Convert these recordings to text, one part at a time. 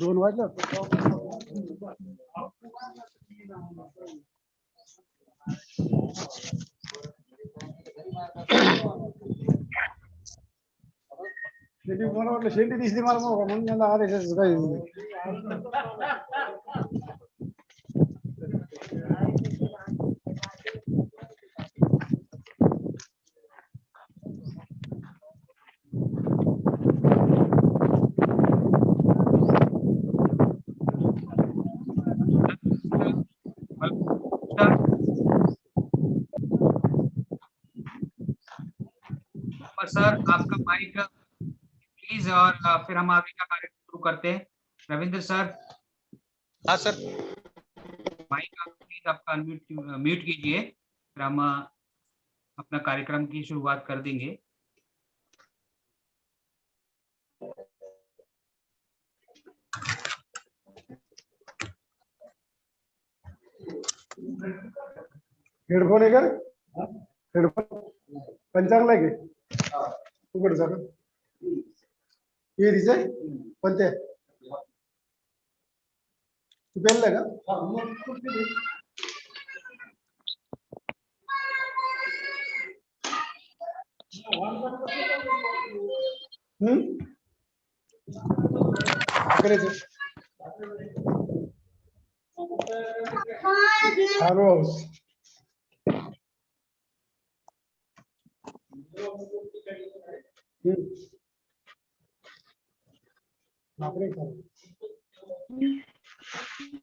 दोन वाजलं. शेंडी मला वाटलं शेंडी दिसली मला मग म्हणून मला आदेश काही सर आपका माइक प्लीज, और फिर हम आगे का कार्यक्रम शुरू करते हैं। रविंद्र सर। हाँ सर। माइक आप प्लीज आपका म्यूट कीजिए, फिर हम अपना कार्यक्रम की शुरुआत कर देंगे। हेडफोन आहे का? हेडफोन पण चांगला आहे की उघड सर हे दिसय पण ते तू पेलला का?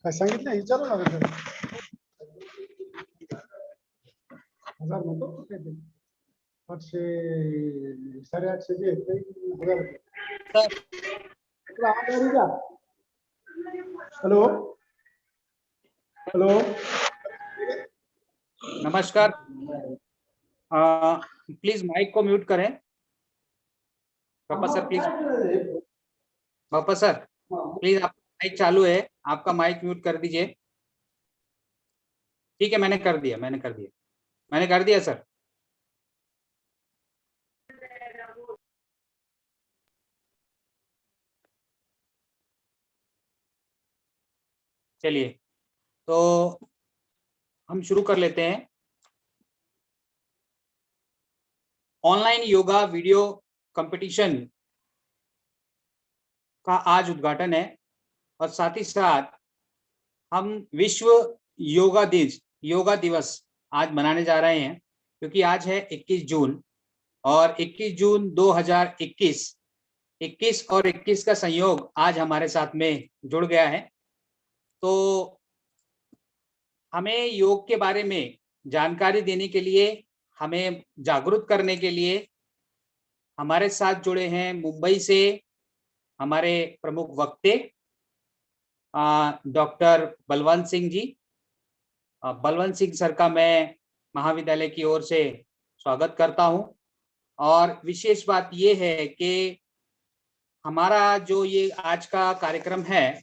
काय सांगितलं विचारू ना हजार म्हणतो 800 850 जे हजार हेलो हेलो नमस्कार। प्लीज माइक को म्यूट करें। पापा सर प्लीज, पापा सर प्लीज आपका माइक चालू है, आपका माइक म्यूट कर दीजिए। ठीक है, मैंने कर दिया सर। चलिए तो हम शुरू कर लेते हैं। ऑनलाइन योगा वीडियो कंपटीशन का आज उद्घाटन है और साथ ही साथ हम विश्व योगा दिवस आज मनाने जा रहे हैं, क्योंकि आज है 21 जून और 21 जून 2021 21 और 21 का संयोग आज हमारे साथ में जुड़ गया है। तो हमें योग के बारे में जानकारी देने के लिए, हमें जागरूक करने के लिए हमारे साथ जुड़े हैं मुंबई से हमारे प्रमुख वक्ता डॉक्टर बलवंत सिंह जी। बलवंत सिंह सर का मैं महाविद्यालय की ओर से स्वागत करता हूं। और विशेष बात ये है कि हमारा जो ये आज का कार्यक्रम है,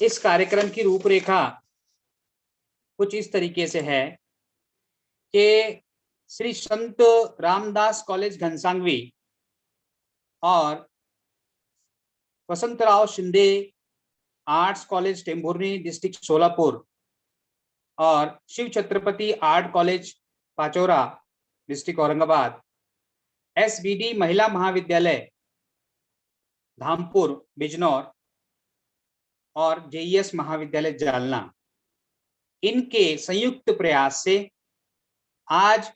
इस कार्यक्रम की रूपरेखा कुछ इस तरीके से है कि श्री संत रामदास कॉलेज घनसांगवी और Vasantrao Shinde arts college Tembhurni district Solapur और Shiv Chhatrapati art college Pachora district Aurangabad, SBD Mahila महाविद्यालय धामपुर बिजनौर और JES महाविद्यालय जालना, इनके संयुक्त प्रयास से आज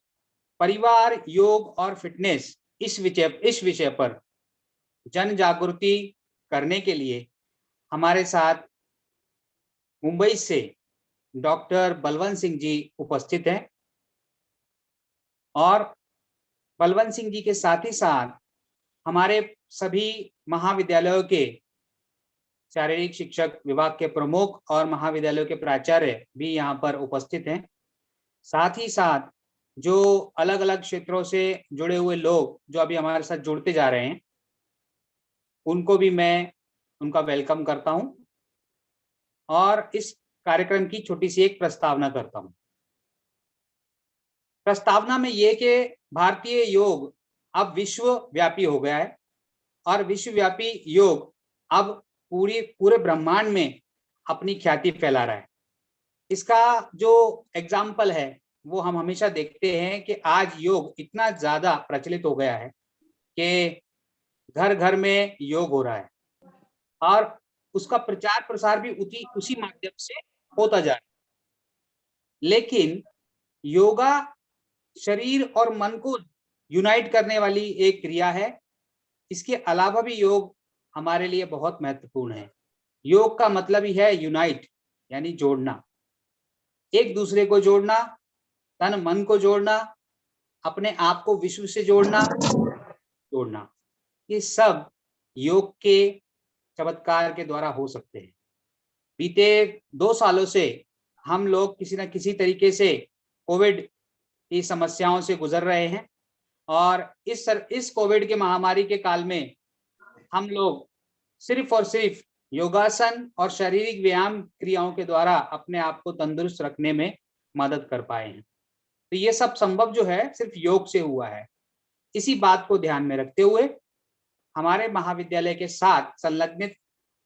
परिवार, योग और फिटनेस इस विषय पर जन जागृति करने के लिए हमारे साथ मुंबई से डॉक्टर बलवंत सिंह जी उपस्थित हैं। और बलवंत सिंह जी के साथ ही साथ हमारे सभी महाविद्यालयों के शारीरिक शिक्षक विभाग के प्रमुख और महाविद्यालयों के प्राचार्य भी यहाँ पर उपस्थित हैं। साथ ही साथ जो अलग अलग क्षेत्रों से जुड़े हुए लोग जो अभी हमारे साथ जुड़ते जा रहे हैं, उनको भी मैं उनका वेलकम करता हूं और इस कार्यक्रम की छोटी सी एक प्रस्तावना करता हूं। प्रस्तावना में ये कि भारतीय योग अब विश्वव्यापी हो गया है और विश्वव्यापी योग अब पूरे ब्रह्मांड में अपनी ख्याति फैला रहा है। इसका जो एग्जाम्पल है वो हम हमेशा देखते हैं कि आज योग इतना ज्यादा प्रचलित हो गया है कि घर घर में योग हो रहा है और उसका प्रचार प्रसार भी उसी माध्यम से होता जा रहा है। लेकिन योगा शरीर और मन को यूनाइट करने वाली एक क्रिया है। इसके अलावा भी योग हमारे लिए बहुत महत्वपूर्ण है। योग का मतलब ही है यूनाइट, यानी जोड़ना, एक दूसरे को जोड़ना, तन मन को जोड़ना, अपने आप को विश्व से जोड़ना। ये सब योग के चमत्कार के द्वारा हो सकते हैं। बीते 2 सालों से हम लोग किसी न किसी तरीके से कोविड की समस्याओं से गुजर रहे हैं और इस कोविड के महामारी के काल में हम लोग सिर्फ और सिर्फ योगासन और शारीरिक व्यायाम क्रियाओं के द्वारा अपने आप को तंदुरुस्त रखने में मदद कर पाए हैं। तो ये सब संभव जो है सिर्फ योग से हुआ है। इसी बात को ध्यान में रखते हुए हमारे महाविद्यालय के साथ संलग्नित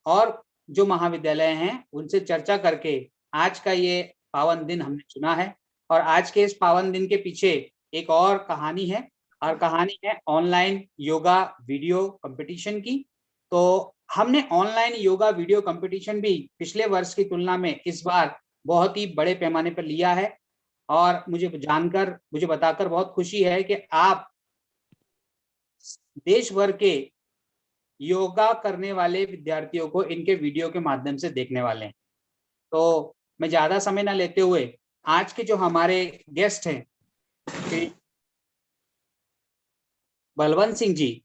और जो महाविद्यालय हैं उनसे चर्चा करके आज का ये पावन दिन हमने चुना है। और आज के इस पावन दिन के पीछे एक और कहानी है, और कहानी है ऑनलाइन योगा वीडियो कंपटीशन की। तो हमने ऑनलाइन योगा वीडियो कंपटीशन भी पिछले वर्ष की तुलना में इस बार बहुत ही बड़े पैमाने पर लिया है और मुझे बताकर बहुत खुशी है कि आप देश भर के योगा करने वाले विद्यार्थियों को इनके वीडियो के माध्यम से देखने वाले हैं। तो मैं ज्यादा समय ना लेते हुए आज के जो हमारे गेस्ट हैं श्री बलवंत सिंह जी,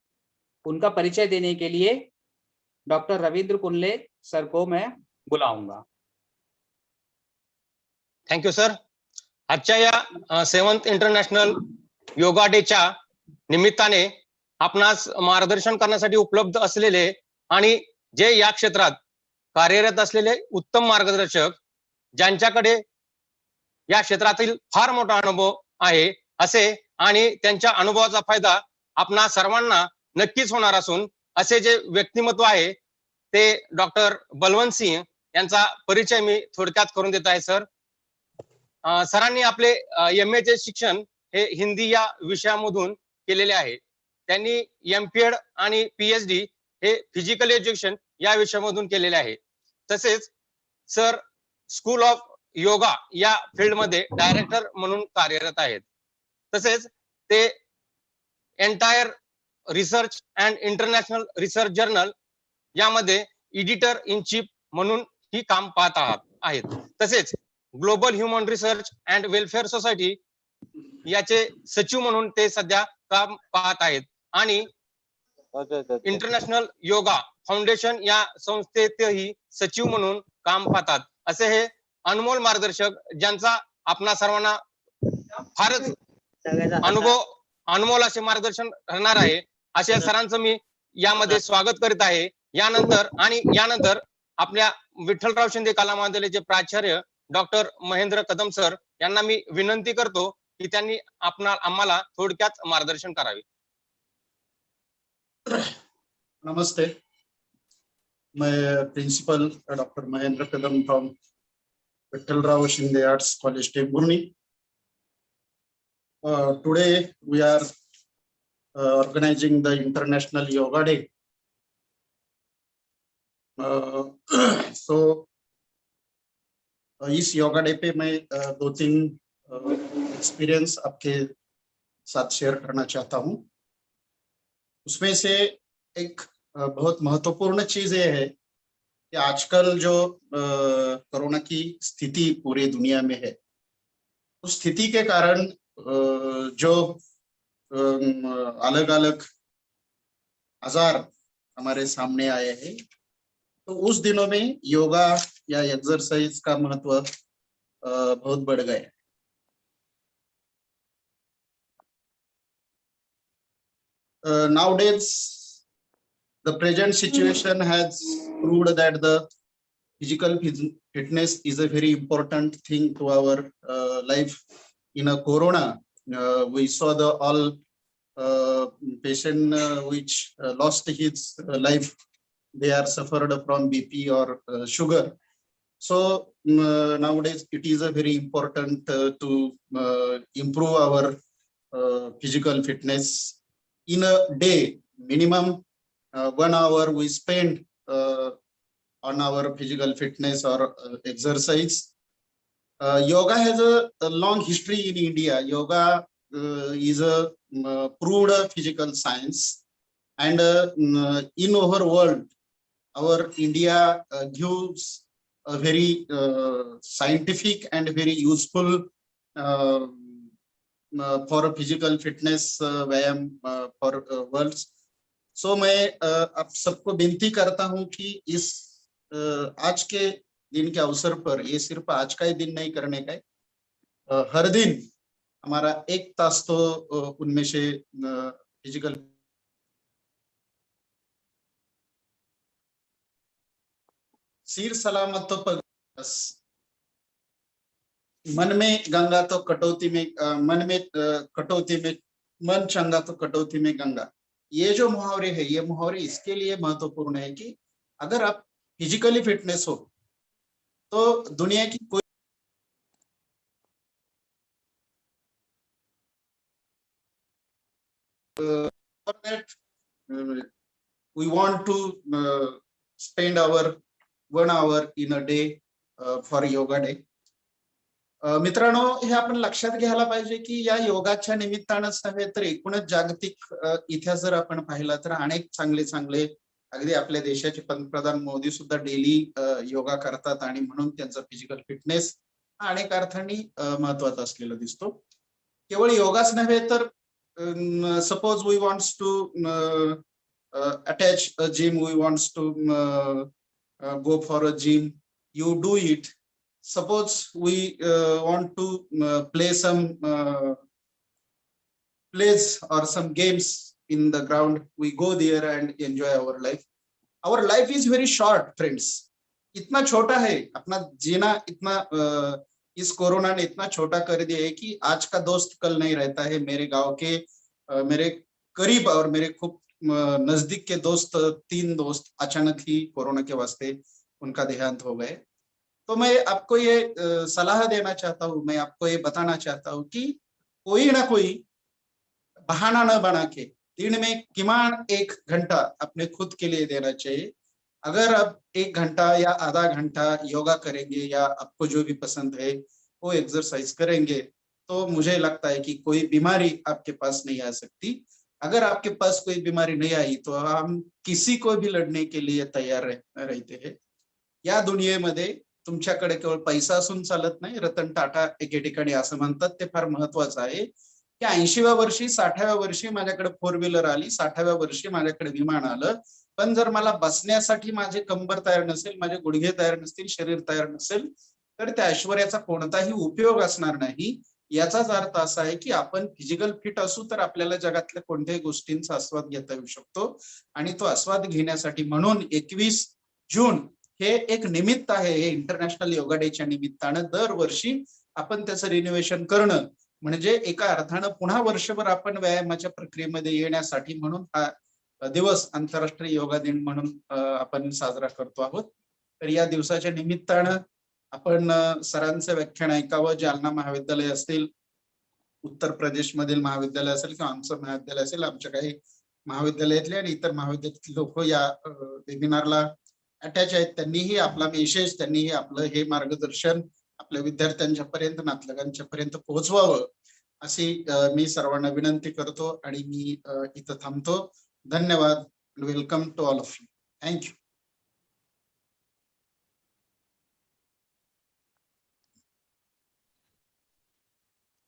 उनका परिचय देने के लिए डॉक्टर रविंद्र कुनले सर को मैं बुलाऊंगा। Thank you sir. आजच्या या 7th इंटरनॅशनल योगा डेच्या निमित्ताने आपणास मार्गदर्शन करण्यासाठी उपलब्ध असलेले आणि जे या क्षेत्रात कार्यरत असलेले उत्तम मार्गदर्शक, ज्यांच्याकडे या क्षेत्रातील फार मोठा अनुभव आहे असे आणि त्यांच्या अनुभवाचा फायदा आपणा सर्वांना नक्कीच होणार असून असे जे व्यक्तिमत्व आहे ते डॉक्टर बलवंत सिंह यांचा परिचय मी थोडक्यात करून देत आहे सर। सरांनी आपले MA चे शिक्षण हे हिंदी या विषयामधून केलेले आहे। त्यांनी MPED आणि PhD हे फिजिकल एज्युकेशन या विषयामधून केलेले आहे। तसेच सर स्कूल ऑफ योगा या फील्ड मध्ये डायरेक्टर म्हणून कार्यरत आहेत। तसेच ते entire research and international research journal यामध्ये एडिटर इन चीफ म्हणून ही काम पाहत आहेत। तसेच global human research and welfare society याचे सचिव म्हणून ते सध्या काम पाहत आहेत आणि इंटरनॅशनल योगा फाउंडेशन या संस्थेतही सचिव म्हणून काम पाहतात। असे हे अनमोल मार्गदर्शक ज्यांचा आपणा सर्वांना फारच अनमोल असे मार्गदर्शन राहणार आहे, अशा सरांचं मी यामध्ये स्वागत करीत आहे। यानंतर आपल्या विठ्ठलराव शिंदे कला महाविद्यालयाचे प्राचार्य डॉक्टर महेंद्र कदम सर यांना मी विनंती करतो की त्यांनी आम्हाला थोडक्यात मार्गदर्शन करावे। नमस्ते, मैं principal doctor Mahendra Kadam from Vitthalrao Shinde arts college Tembhurni. Today we are organizing the International Yoga Day. So इस योगा डे पे मैं दो तीन एक्सपीरियंस आपके साथ शेयर करना चाहता हूँ। उसमें से एक बहुत महत्वपूर्ण चीज ये है कि आजकल जो कोरोना की स्थिति पूरी दुनिया में है, उस स्थिति के कारण जो अलग अलग आजार हमारे सामने आए हैं, तो उस दिनों में योगा या एक्सरसाइज का महत्व बहुत बढ़ गया है। Nowadays, the present situation has proved that the physical fitness is a very important thing to our life. In a corona, we saw the all patient which lost his life. They are suffered from BP or sugar. So nowadays it is a very important to improve our physical fitness. In a day, minimum 1 hour we spend on our physical fitness or exercise. Yoga has a long history in India. Yoga is a proved physical science, and in our world, our India gives a very scientific and very useful for physical fitness व्यायाम for worlds. So मैं आप सबको विनती करता हूं कि इस आज के दिन के अवसर पर, ये सिर्फ आज का ही दिन नहीं करने का है, हर दिन हमारा 1 तास तो उनमें से फिजिकल सिर सलामत तो पग, मन में गंगा तो कटौती में मन में कटौती में मन चंगा तो कटौती में गंगा। ये जो मुहावरे है, ये मुहावरे इसके लिए महत्वपूर्ण है कि अगर आप फिजिकली फिटनेस हो तो दुनिया की कोई we want to spend our 1 hour in a day for yoga day. मित्रांनो, हे आपण लक्षात घ्यायला पाहिजे की या योगाच्या निमित्तानंच नव्हे तर एकूणच जागतिक इतिहास जर आपण पाहिला तर अनेक चांगले चांगले, अगदी आपल्या देशाचे पंतप्रधान मोदी सुद्धा डेली योगा करतात आणि म्हणून त्यांचा फिजिकल फिटनेस अनेक अर्थांनी महत्वाचा असलेला दिसतो. केवळ योगाच नव्हे तर suppose we wants to attach a gym, we wants to go for a gym, you do it. Suppose we want to play some plays or some games in the ground, we go there and enjoy our life. Our life is very short, friends. इतना छोटा है अपना जीना, इतना इस corona ने इतना छोटा कर दिया है कि आज का दोस्त कल नहीं रहता है। मेरे गांव के मेरे करीब और मेरे खूब नजदीक के दोस्त, 3 दोस्त अचानक ही कोरोना के वास्ते उनका देहांत हो गए। तो मैं आपको ये सलाह देना चाहता हूँ, मैं आपको ये बताना चाहता हूँ कि कोई ना कोई बहाना न बना के दिन में किमान 1 घंटा अपने खुद के लिए देना चाहिए। अगर आप 1 घंटा या आधा घंटा योगा करेंगे या आपको जो भी पसंद है वो एक्सरसाइज करेंगे तो मुझे लगता है कि कोई बीमारी आपके पास नहीं आ सकती। अगर आपके पास कोई बीमारी नहीं आई तो हम किसी को भी लढणे के लिए तयार रहते हैं। या दुनियेमध्ये तुमच्याकडे केवळ पैसा असून चालत नाही। रतन टाटा एके ठिकाणी असं म्हणतात, ते फार महत्वाचं आहे की 80व्या वर्षी 60व्या वर्षी माझ्याकडे 4 व्हीलर आली, 60व्या वर्षी माझ्याकडे विमान आलं, पण जर मला बसण्यासाठी माझे कंबर तयार नसेल, माझे गुडघे तयार नसतील, शरीर तयार नसेल तर त्या ऐश्वर्याचा कोणताही उपयोग असणार नाही। याचाच अर्थ असा आहे की आपण फिजिकल फिट असू तर आपल्याला जगातल्या कोणत्याही गोष्टींचा आस्वाद घेता येऊ शकतो आणि तो आस्वाद घेण्यासाठी म्हणून 21 जून हे एक निमित्त आहे। हे इंटरनॅशनल योगा डेच्या निमित्तानं दरवर्षी आपण त्याचं रिन्युवेशन करणं म्हणजे एका अर्थानं पुन्हा वर्षभर आपण व्यायामाच्या प्रक्रियेमध्ये येण्यासाठी म्हणून हा दिवस आंतरराष्ट्रीय योगा दिन म्हणून आपण साजरा करतो आहोत। तर या दिवसाच्या निमित्तानं आपण सरांचं व्याख्यान ऐकावं। जालना महाविद्यालय असतील, उत्तर प्रदेश मधील महाविद्यालय असेल किंवा आमचं महाविद्यालय असेल, आमच्या काही महाविद्यालयातले आणि इतर महाविद्यालयातील लोक या वेबिनारला अटॅच आहेत, त्यांनीही आपला मेसेज, त्यांनीही आपलं हे मार्गदर्शन आपल्या विद्यार्थ्यांच्या पर्यंत, नातलगांच्या पर्यंत पोहोचवावं अशी मी सर्वांना विनंती करतो आणि मी इथं थांबतो. धन्यवाद. Welcome to all of you. Thank you.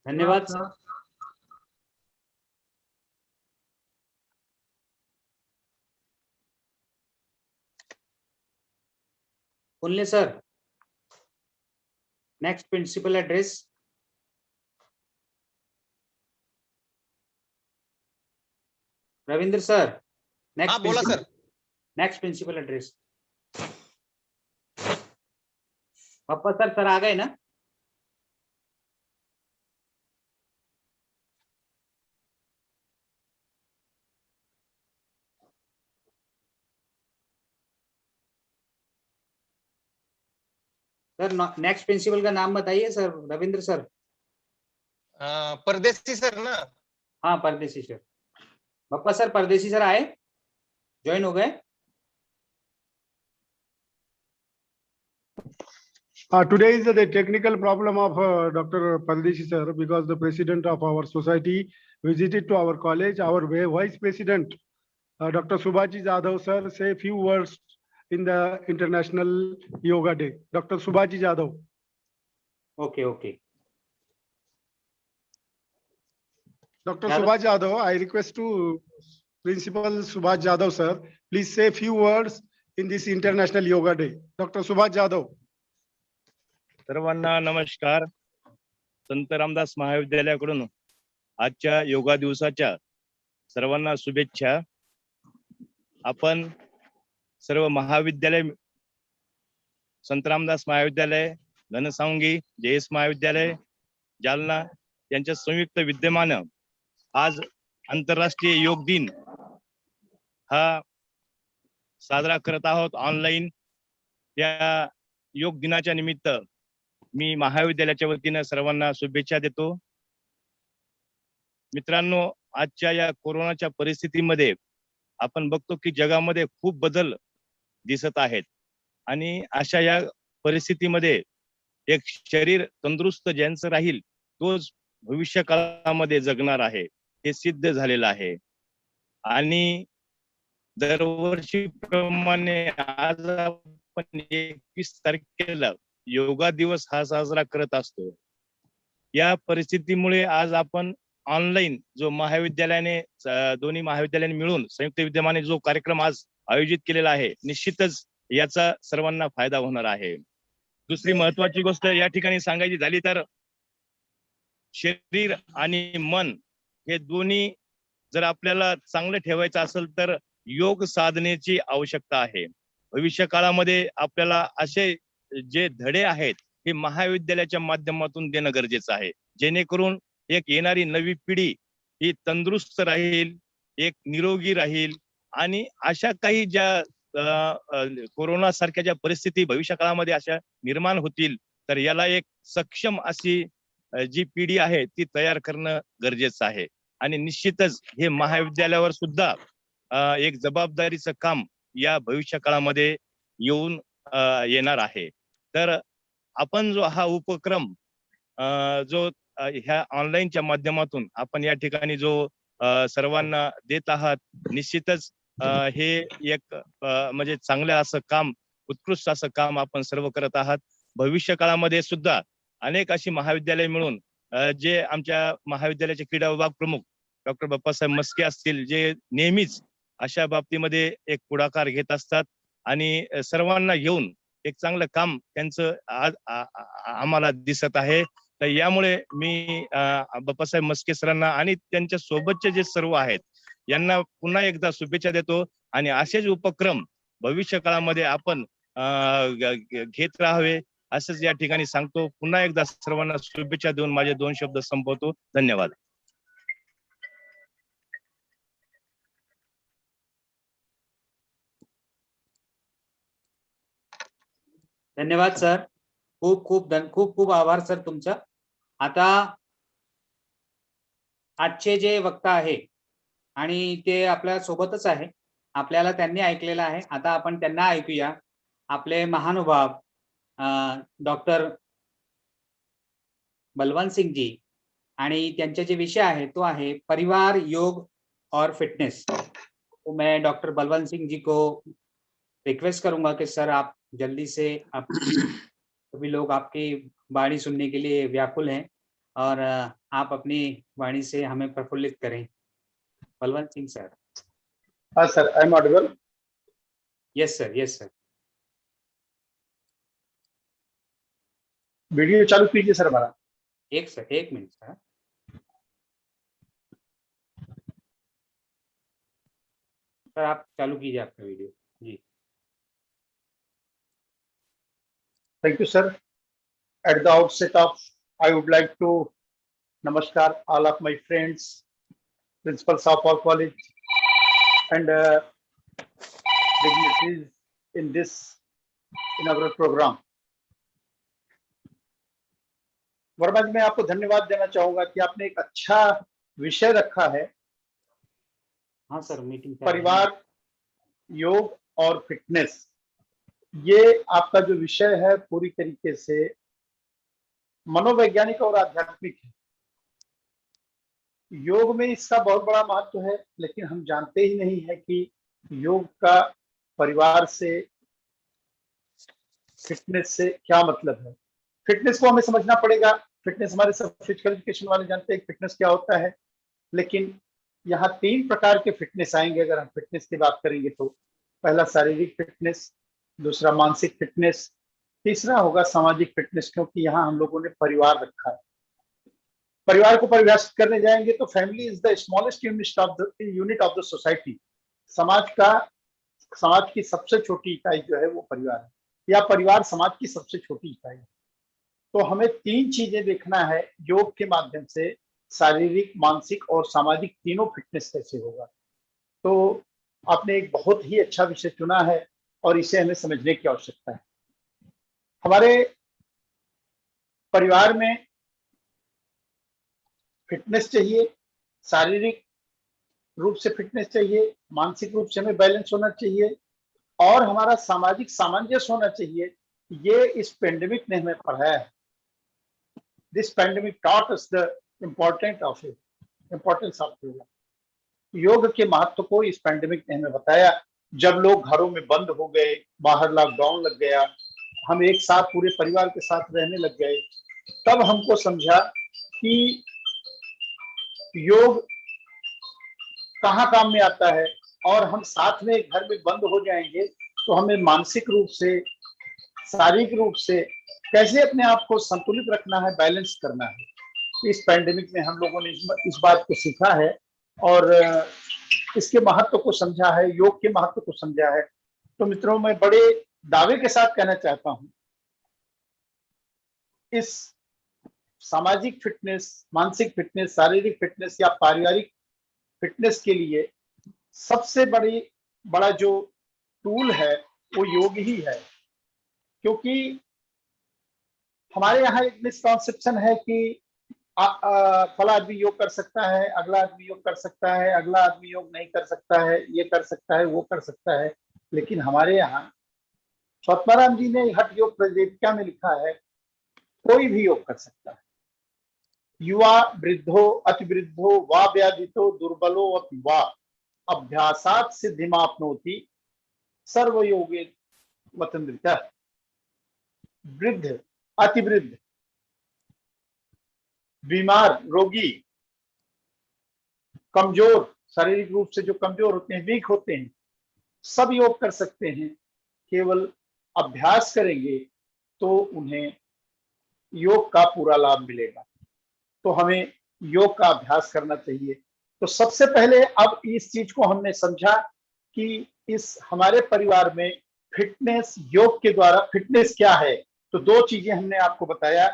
धन्यवाद सर. बोलने sir. Next principal address. Ravindra sir. हाँ बोला सर. Next principal address. पप्पा सर आ गए ना. सर नेक्स्ट प्रिंसिपल का नाम बताइए sir. Ravindra sir. Pardesi sir ना. हाँ परदेसी सर. पप्पा सर परदेसी सर आए, ज्वाइन हो गए. Today is the technical problem of Dr. Pardeshi sir, because the president of our society visited to our college. Our vice president, Dr. Subhaji Jadhav sir, say a few words in the International Yoga Day. Dr. Subhaji Jadhav. Okay. Dr. Subhaji Jadhav, I request to Principal Subhaji Jadhav sir, please say a few words in this International Yoga Day. Dr. Subhaji Jadhav. सर्वांना नमस्कार. संत रामदास महाविद्यालयाकडून आजच्या योगा दिवसाच्या सर्वांना शुभेच्छा. आपण सर्व महाविद्यालय, संत रामदास महाविद्यालय, Ghansawangi, JS महाविद्यालय, जालना यांच्या संयुक्त विद्यमानं आज आंतरराष्ट्रीय योग दिन हा साजरा करत आहोत ऑनलाईन. या योग दिनाच्या निमित्त मी महाविद्यालयाच्या वतीने सर्वांना शुभेच्छा देतो. मित्रांनो, आजच्या या कोरोनाच्या परिस्थितीमध्ये आपण बघतो की जगामध्ये खूप बदल दिसत आहेत आणि अशा या परिस्थितीमध्ये एक शरीर तंदुरुस्त ज्यांचं राहील तोच भविष्य काळामध्ये जगणार आहे, हे सिद्ध झालेलं आहे. आणि दरवर्षी प्रमाणे आज आपण 21 तारखेला योगा दिवस हा साजरा करत असतो. या परिस्थितीमुळे आज आपण ऑनलाईन जो महाविद्यालयाने, दोन्ही महाविद्यालयाने मिळून संयुक्त विद्यमाने जो कार्यक्रम आज आयोजित केलेला आहे, निश्चितच याचा सर्वांना फायदा होणार आहे. दुसरी महत्वाची गोष्ट या ठिकाणी सांगायची झाली तर शरीर आणि मन हे दोन्ही जर आपल्याला चांगलं ठेवायचं असेल तर योग साधनेची आवश्यकता आहे. भविष्य काळामध्ये आपल्याला असे जे धडे आहेत हे महाविद्यालयाच्या माध्यमातून देणं गरजेचं आहे, जेणेकरून एक येणारी नवी पिढी ही तंदुरुस्त राहील, एक निरोगी राहील. आणि अशा काही ज्या कोरोना सारख्या ज्या परिस्थिती भविष्य काळामध्ये अशा निर्माण होतील तर याला एक सक्षम अशी जी पिढी आहे ती तयार करणं गरजेचं आहे. आणि निश्चितच हे महाविद्यालयावर सुद्धा एक जबाबदारीचं काम या भविष्य काळामध्ये येऊन येणार आहे. तर आपण जो हा उपक्रम जो ह्या ऑनलाईनच्या माध्यमातून आपण या ठिकाणी जो सर्वांना देत आहात, निश्चितच हे एक म्हणजे चांगलं असं काम, उत्कृष्ट असं काम आपण सर्व करत आहात. भविष्य काळामध्ये सुद्धा अनेक अशी महाविद्यालय मिळून जे आमच्या महाविद्यालयाचे क्रीडा विभाग प्रमुख डॉक्टर बाप्पासाहेब मस्के असतील, जे नेहमीच अशा बाबतीमध्ये एक पुढाकार घेत असतात आणि सर्वांना घेऊन एक चांगलं काम त्यांचं आज आम्हाला दिसत आहे. तर यामुळे मी बाप्पासाहेब मस्के सरांना आणि त्यांच्या सोबतचे जे सर्व आहेत यांना पुन्हा एकदा शुभेच्छा देतो. आणि असेच उपक्रम भविष्य काळामध्ये आपण घेत राहावे असंच या ठिकाणी सांगतो. पुन्हा एकदा सर्वांना शुभेच्छा देऊन माझे 2 शब्द संपवतो. धन्यवाद. धन्यवाद सर. खूप आभार सर तुमचा. आता आजचे जे वक्ता आहे आणि ते आपल्या सोबतच आहे, आपल्याला त्यांनी ऐकलेलं आहे. आता आपण त्यांना ऐकूया. आपले महानुभाव डॉक्टर बलवंत सिंह जी आणि त्यांचे जे विषय आहे तो आहे परिवार, योग और फिटनेस। तो मैं डॉक्टर बलवंत सिंह जी को रिक्वेस्ट करूंगा कि सर आप जल्दी से, आप सभी लोग आपकी वाणी सुनने के लिए व्याकुल हैं और आप अपनी वाणी से हमें प्रफुल्लित करें। बलवंत सिंह सर। हाँ sir, I am audible? Yes sir, yes sir. Video चालू कीजिए सर हमारा। एक मिनट सर। सर आप चालू कीजिए आपका वीडियो जी। Thank you, sir. At the outset of, I would like to namaskar all of my friends, principals of our college, and dignitaries in this inaugural program. Verma ji, मैं आपको धन्यवाद देना चाहूंगा कि आपने एक अच्छा विषय रखा है। हाँ सर, मीटिंग परिवार, योग और फिटनेस, ये आपका जो विषय है पूरी तरीके से मनोवैज्ञानिक और आध्यात्मिक है। योग में इसका बहुत बड़ा महत्व है, लेकिन हम जानते ही नहीं है कि योग का परिवार से, फिटनेस से क्या मतलब है। फिटनेस को हमें समझना पड़ेगा। फिटनेस हमारे सब फिजिकल एजुकेशन वाले जानते हैं फिटनेस क्या होता है, लेकिन यहाँ 3 प्रकार के फिटनेस आएंगे अगर हम फिटनेस की बात करेंगे तो। पहला शारीरिक फिटनेस, दूसरा मानसिक फिटनेस, तीसरा होगा सामाजिक फिटनेस, क्योंकि यहाँ हम लोगों ने परिवार रखा है। परिवार को परिभाषित करने जाएंगे तो family is the smallest unit of the society. समाज की सबसे छोटी इकाई जो है वो परिवार है, या परिवार समाज की सबसे छोटी इकाई है। तो हमें 3 चीजें देखना है योग के माध्यम से, शारीरिक, मानसिक और सामाजिक तीनों फिटनेस कैसे होगा। तो आपने एक बहुत ही अच्छा विषय चुना है और इसे हमें समझने की आवश्यकता है। हमारे परिवार में फिटनेस चाहिए, शारीरिक रूप से फिटनेस चाहिए, मानसिक रूप से हमें बैलेंस होना चाहिए और हमारा सामाजिक सामंजस्य होना चाहिए। ये इस पेंडेमिक ने हमें पढ़ाया है। This pandemic taught us the importance of yoga. योग के महत्व को इस पेंडेमिक ने हमें बताया। जब लोग घरों में बंद हो गए, बाहर लॉकडाउन लग गया, हम एक साथ पूरे परिवार के साथ रहने लग गए, तब हमको समझा कि योग कहाँ काम में आता है। और हम साथ में घर में बंद हो जाएंगे तो हमें मानसिक रूप से, शारीरिक रूप से कैसे अपने आप को संतुलित रखना है, बैलेंस करना है। इस पैंडेमिक में हम लोगों ने इस बात को सीखा है और इसके महत्व को समझा है, योग के महत्व को समझा है। तो मित्रों, मैं बड़े दावे के साथ कहना चाहता हूं, इस सामाजिक फिटनेस, मानसिक फिटनेस, शारीरिक फिटनेस या पारिवारिक फिटनेस के लिए सबसे बड़ा जो टूल है वो योग ही है। क्योंकि हमारे यहाँ एक मिसकॉन्सेप्शन है कि फला आदमी योग कर सकता है, अगला आदमी योग कर सकता है, अगला आदमी योग नहीं कर सकता है, ये कर सकता है, वो कर सकता है। लेकिन हमारे यहाँ स्वात्माराम जी ने हठ योग प्रदेशिका में लिखा है, कोई भी योग कर सकता है। युवा, वृद्धो, अतिवृद्धो, वा व्याधितो, दुर्बलो अपि वा, अभ्यासात् सिद्धिमाप्नोति, सर्वयोगे वतन्द्रितः। वृद्ध, अतिवृद्ध, बीमार, रोगी, कमजोर, शारीरिक रूप से जो कमजोर होते हैं, वीक होते हैं, सब योग कर सकते हैं। केवल अभ्यास करेंगे तो उन्हें योग का पूरा लाभ मिलेगा। तो हमें योग का अभ्यास करना चाहिए। तो सबसे पहले अब इस चीज को हमने समझा कि इस हमारे परिवार में फिटनेस, योग के द्वारा फिटनेस क्या है। तो 2 चीजें हमने आपको बताया,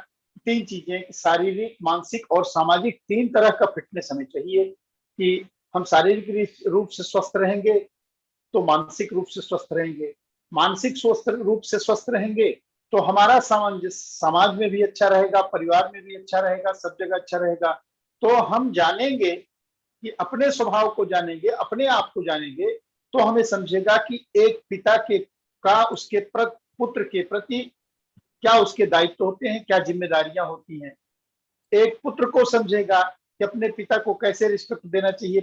3 चीजें, शारीरिक, मानसिक और सामाजिक, 3 तरह का फिटनेस हमें चाहिए कि हम शारीरिक रूप से स्वस्थ रहेंगे तो मानसिक रूप से स्वस्थ रहेंगे, मानसिक स्वस्थ रूप से स्वस्थ रहेंगे तो हमारा सामंजस्य समाज में भी अच्छा रहेगा, परिवार में भी अच्छा रहेगा, सब जगह अच्छा रहेगा। तो हम जानेंगे कि अपने स्वभाव को जानेंगे, अपने आप को जानेंगे तो हमें समझेगा कि एक पिता का उसके पुत्र के प्रति क्या उसके दायित्व होते हैं, क्या जिम्मेदारियां होती हैं। एक पुत्र को समझेगा कि अपने पिता को कैसे रिस्पेक्ट देना चाहिए,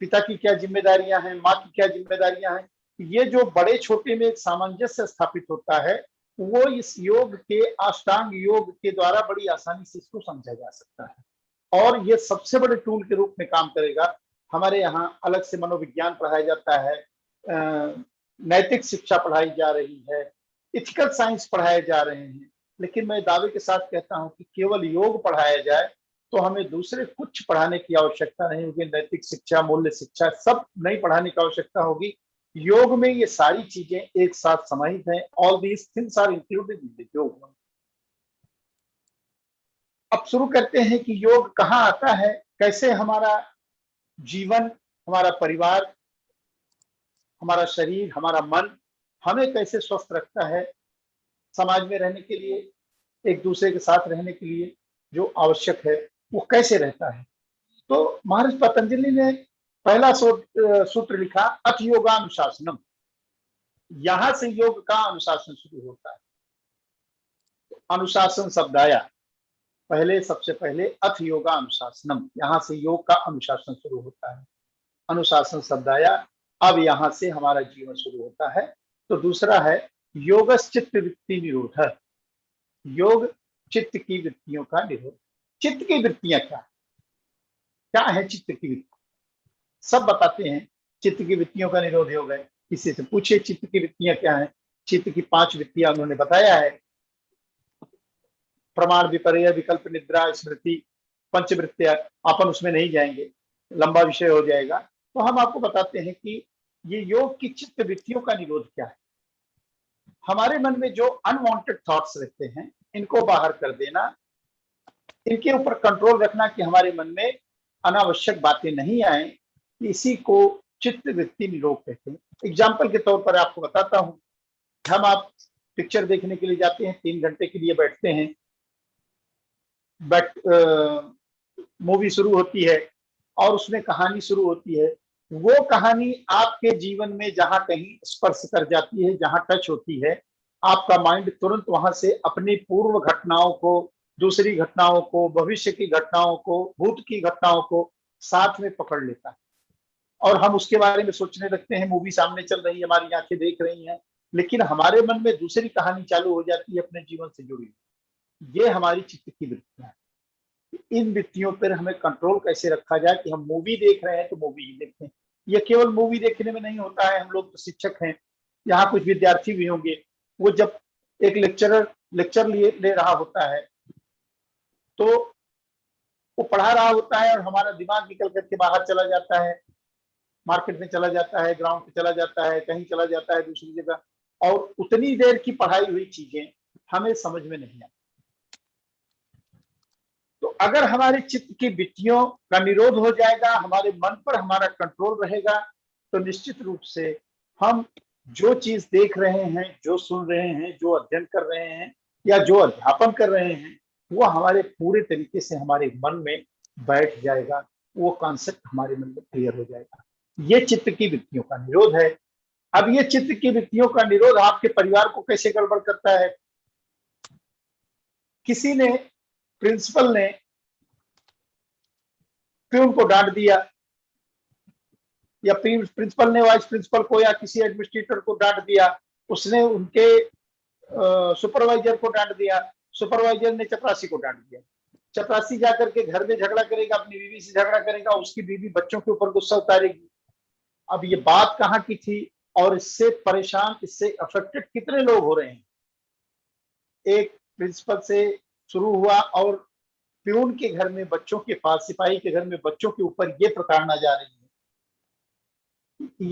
पिता की क्या जिम्मेदारियां हैं, माँ की क्या जिम्मेदारियां हैं, ये जो बड़े छोटे में एक सामंजस्य स्थापित होता है, वो इस योग के अष्टांग योग के द्वारा बड़ी आसानी से इसको समझा जा सकता है और ये सबसे बड़े टूल के रूप में काम करेगा। हमारे यहाँ अलग से मनोविज्ञान पढ़ाया जाता है, नैतिक शिक्षा पढ़ाई जा रही है, इथिकल साइंस पढ़ाए जा रहे हैं, लेकिन मैं दावे के साथ कहता हूं कि केवल योग पढ़ाया जाए तो हमें दूसरे कुछ पढ़ाने की आवश्यकता नहीं होगी। नैतिक शिक्षा, मूल्य शिक्षा सब नहीं पढ़ाने की आवश्यकता होगी। योग में ये सारी चीजें एक साथ समाहित हैं। All these things are included in the yoga. अब शुरू करते हैं कि योग कहाँ आता है, कैसे हमारा जीवन, हमारा परिवार, हमारा शरीर, हमारा मन हमें कैसे स्वस्थ रखता है, समाज में रहने के लिए, एक दूसरे के साथ रहने के लिए जो आवश्यक है वो कैसे रहता है। तो महर्षि पतंजलि ने पहला सूत्र लिखा, अथ योगानुशासनम। यहां से योग का अनुशासन शुरू होता है। अनुशासन शब्द आया पहले, सबसे पहले अथ योगा अनुशासनम, यहां से योग का अनुशासन शुरू होता है। अनुशासन शब्द आया, अब यहां से हमारा जीवन शुरू होता है। तो दूसरा है योगश्चित्त वृत्ति निरोध। योग चित्त की वृत्तियों का निरोध। चित्त की वृत्तियां क्या है? चित्त की वृत्ति सब बताते हैं। चित्त की वृत्तियों का निरोध हो गए, किसी से पूछे चित्त की वृत्तियां क्या है। चित्त की 5 वृत्तियां उन्होंने बताया है, प्रमाण, विपर्य, विकल्प, निद्रा, स्मृति, पंचवृत्तियां। अपन उसमें नहीं जाएंगे, लंबा विषय हो जाएगा। तो हम आपको बताते हैं कि ये योग की चित्त वृत्तियों का निरोध क्या है। हमारे मन में जो अनवांटेड थॉट्स रहते हैं, इनको बाहर कर देना, इनके ऊपर कंट्रोल रखना कि हमारे मन में अनावश्यक बातें नहीं आए, इसी को चित्त वृत्ति निरोध कहते हैं। एग्जाम्पल के तौर पर आपको बताता हूं, आप पिक्चर देखने के लिए जाते हैं, 3 घंटे के लिए बैठते हैं, बट मूवी शुरू होती है और उसमें कहानी शुरू होती है। वो कहानी आपके जीवन में जहां कहीं स्पर्श कर जाती है, जहां टच होती है, आपका माइंड तुरंत वहां से अपनी पूर्व घटनाओं को, दूसरी घटनाओं को, भविष्य की घटनाओं को, भूत की घटनाओं को साथ में पकड़ लेता है और हम उसके बारे में सोचने लगते हैं। मूवी सामने चल रही है, हमारी आंखें देख रही हैं, लेकिन हमारे मन में दूसरी कहानी चालू हो जाती है अपने जीवन से जुड़ी। ये हमारी चित्त की वृत्तियां हैं। इन वृत्तियों पर हमें कंट्रोल कैसे रखा जाए कि हम मूवी देख रहे हैं तो मूवी ही देखें। ये केवल मूवी देखने में नहीं होता है। हम लोग तो शिक्षक हैं, यहाँ कुछ विद्यार्थी भी होंगे, वो जब एक लेक्चर ले रहा होता है तो वो पढ़ा रहा होता है और हमारा दिमाग निकल करके बाहर चला जाता है, मार्केट में चला जाता है, ग्राउंड पे चला जाता है, कहीं चला जाता है दूसरी जगह, और उतनी देर की पढ़ाई हुई चीजें हमें समझ में नहीं आती। तो अगर हमारे चित्त की वृत्तियों का निरोध हो जाएगा, हमारे मन पर हमारा कंट्रोल रहेगा, तो निश्चित रूप से हम जो चीज देख रहे हैं, जो सुन रहे हैं, जो अध्ययन कर रहे हैं या जो अध्यापन कर रहे हैं, वो हमारे पूरे तरीके से हमारे मन में बैठ जाएगा, वो कॉन्सेप्ट हमारे मन में क्लियर हो जाएगा। ये चित्त की वृत्तियों का निरोध है। अब ये चित्त की वृत्तियों का निरोध आपके परिवार को कैसे गड़बड़ करता है? किसी ने, प्रिंसिपल ने प्यून को डांट दिया, या प्रिंसिपल ने वाइस प्रिंसिपल को या किसी एडमिनिस्ट्रेटर को डांट दिया, उसने उनके सुपरवाइजर को डांट दिया, सुपरवाइजर ने चपरासी को डांट दिया। चपरासी जाकर के घर में झगड़ा करेगा, अपनी बीवी से झगड़ा करेगा, उसकी बीवी बच्चों के ऊपर गुस्सा उतारेगी। अब ये बात कहाँ की थी और इससे परेशान, इससे अफेक्टेड कितने लोग हो रहे हैं? एक प्रिंसिपल से शुरू हुआ और प्यून के घर में बच्चों के पास, सिपाही के घर में बच्चों के ऊपर ये प्रताड़ना जा रही है।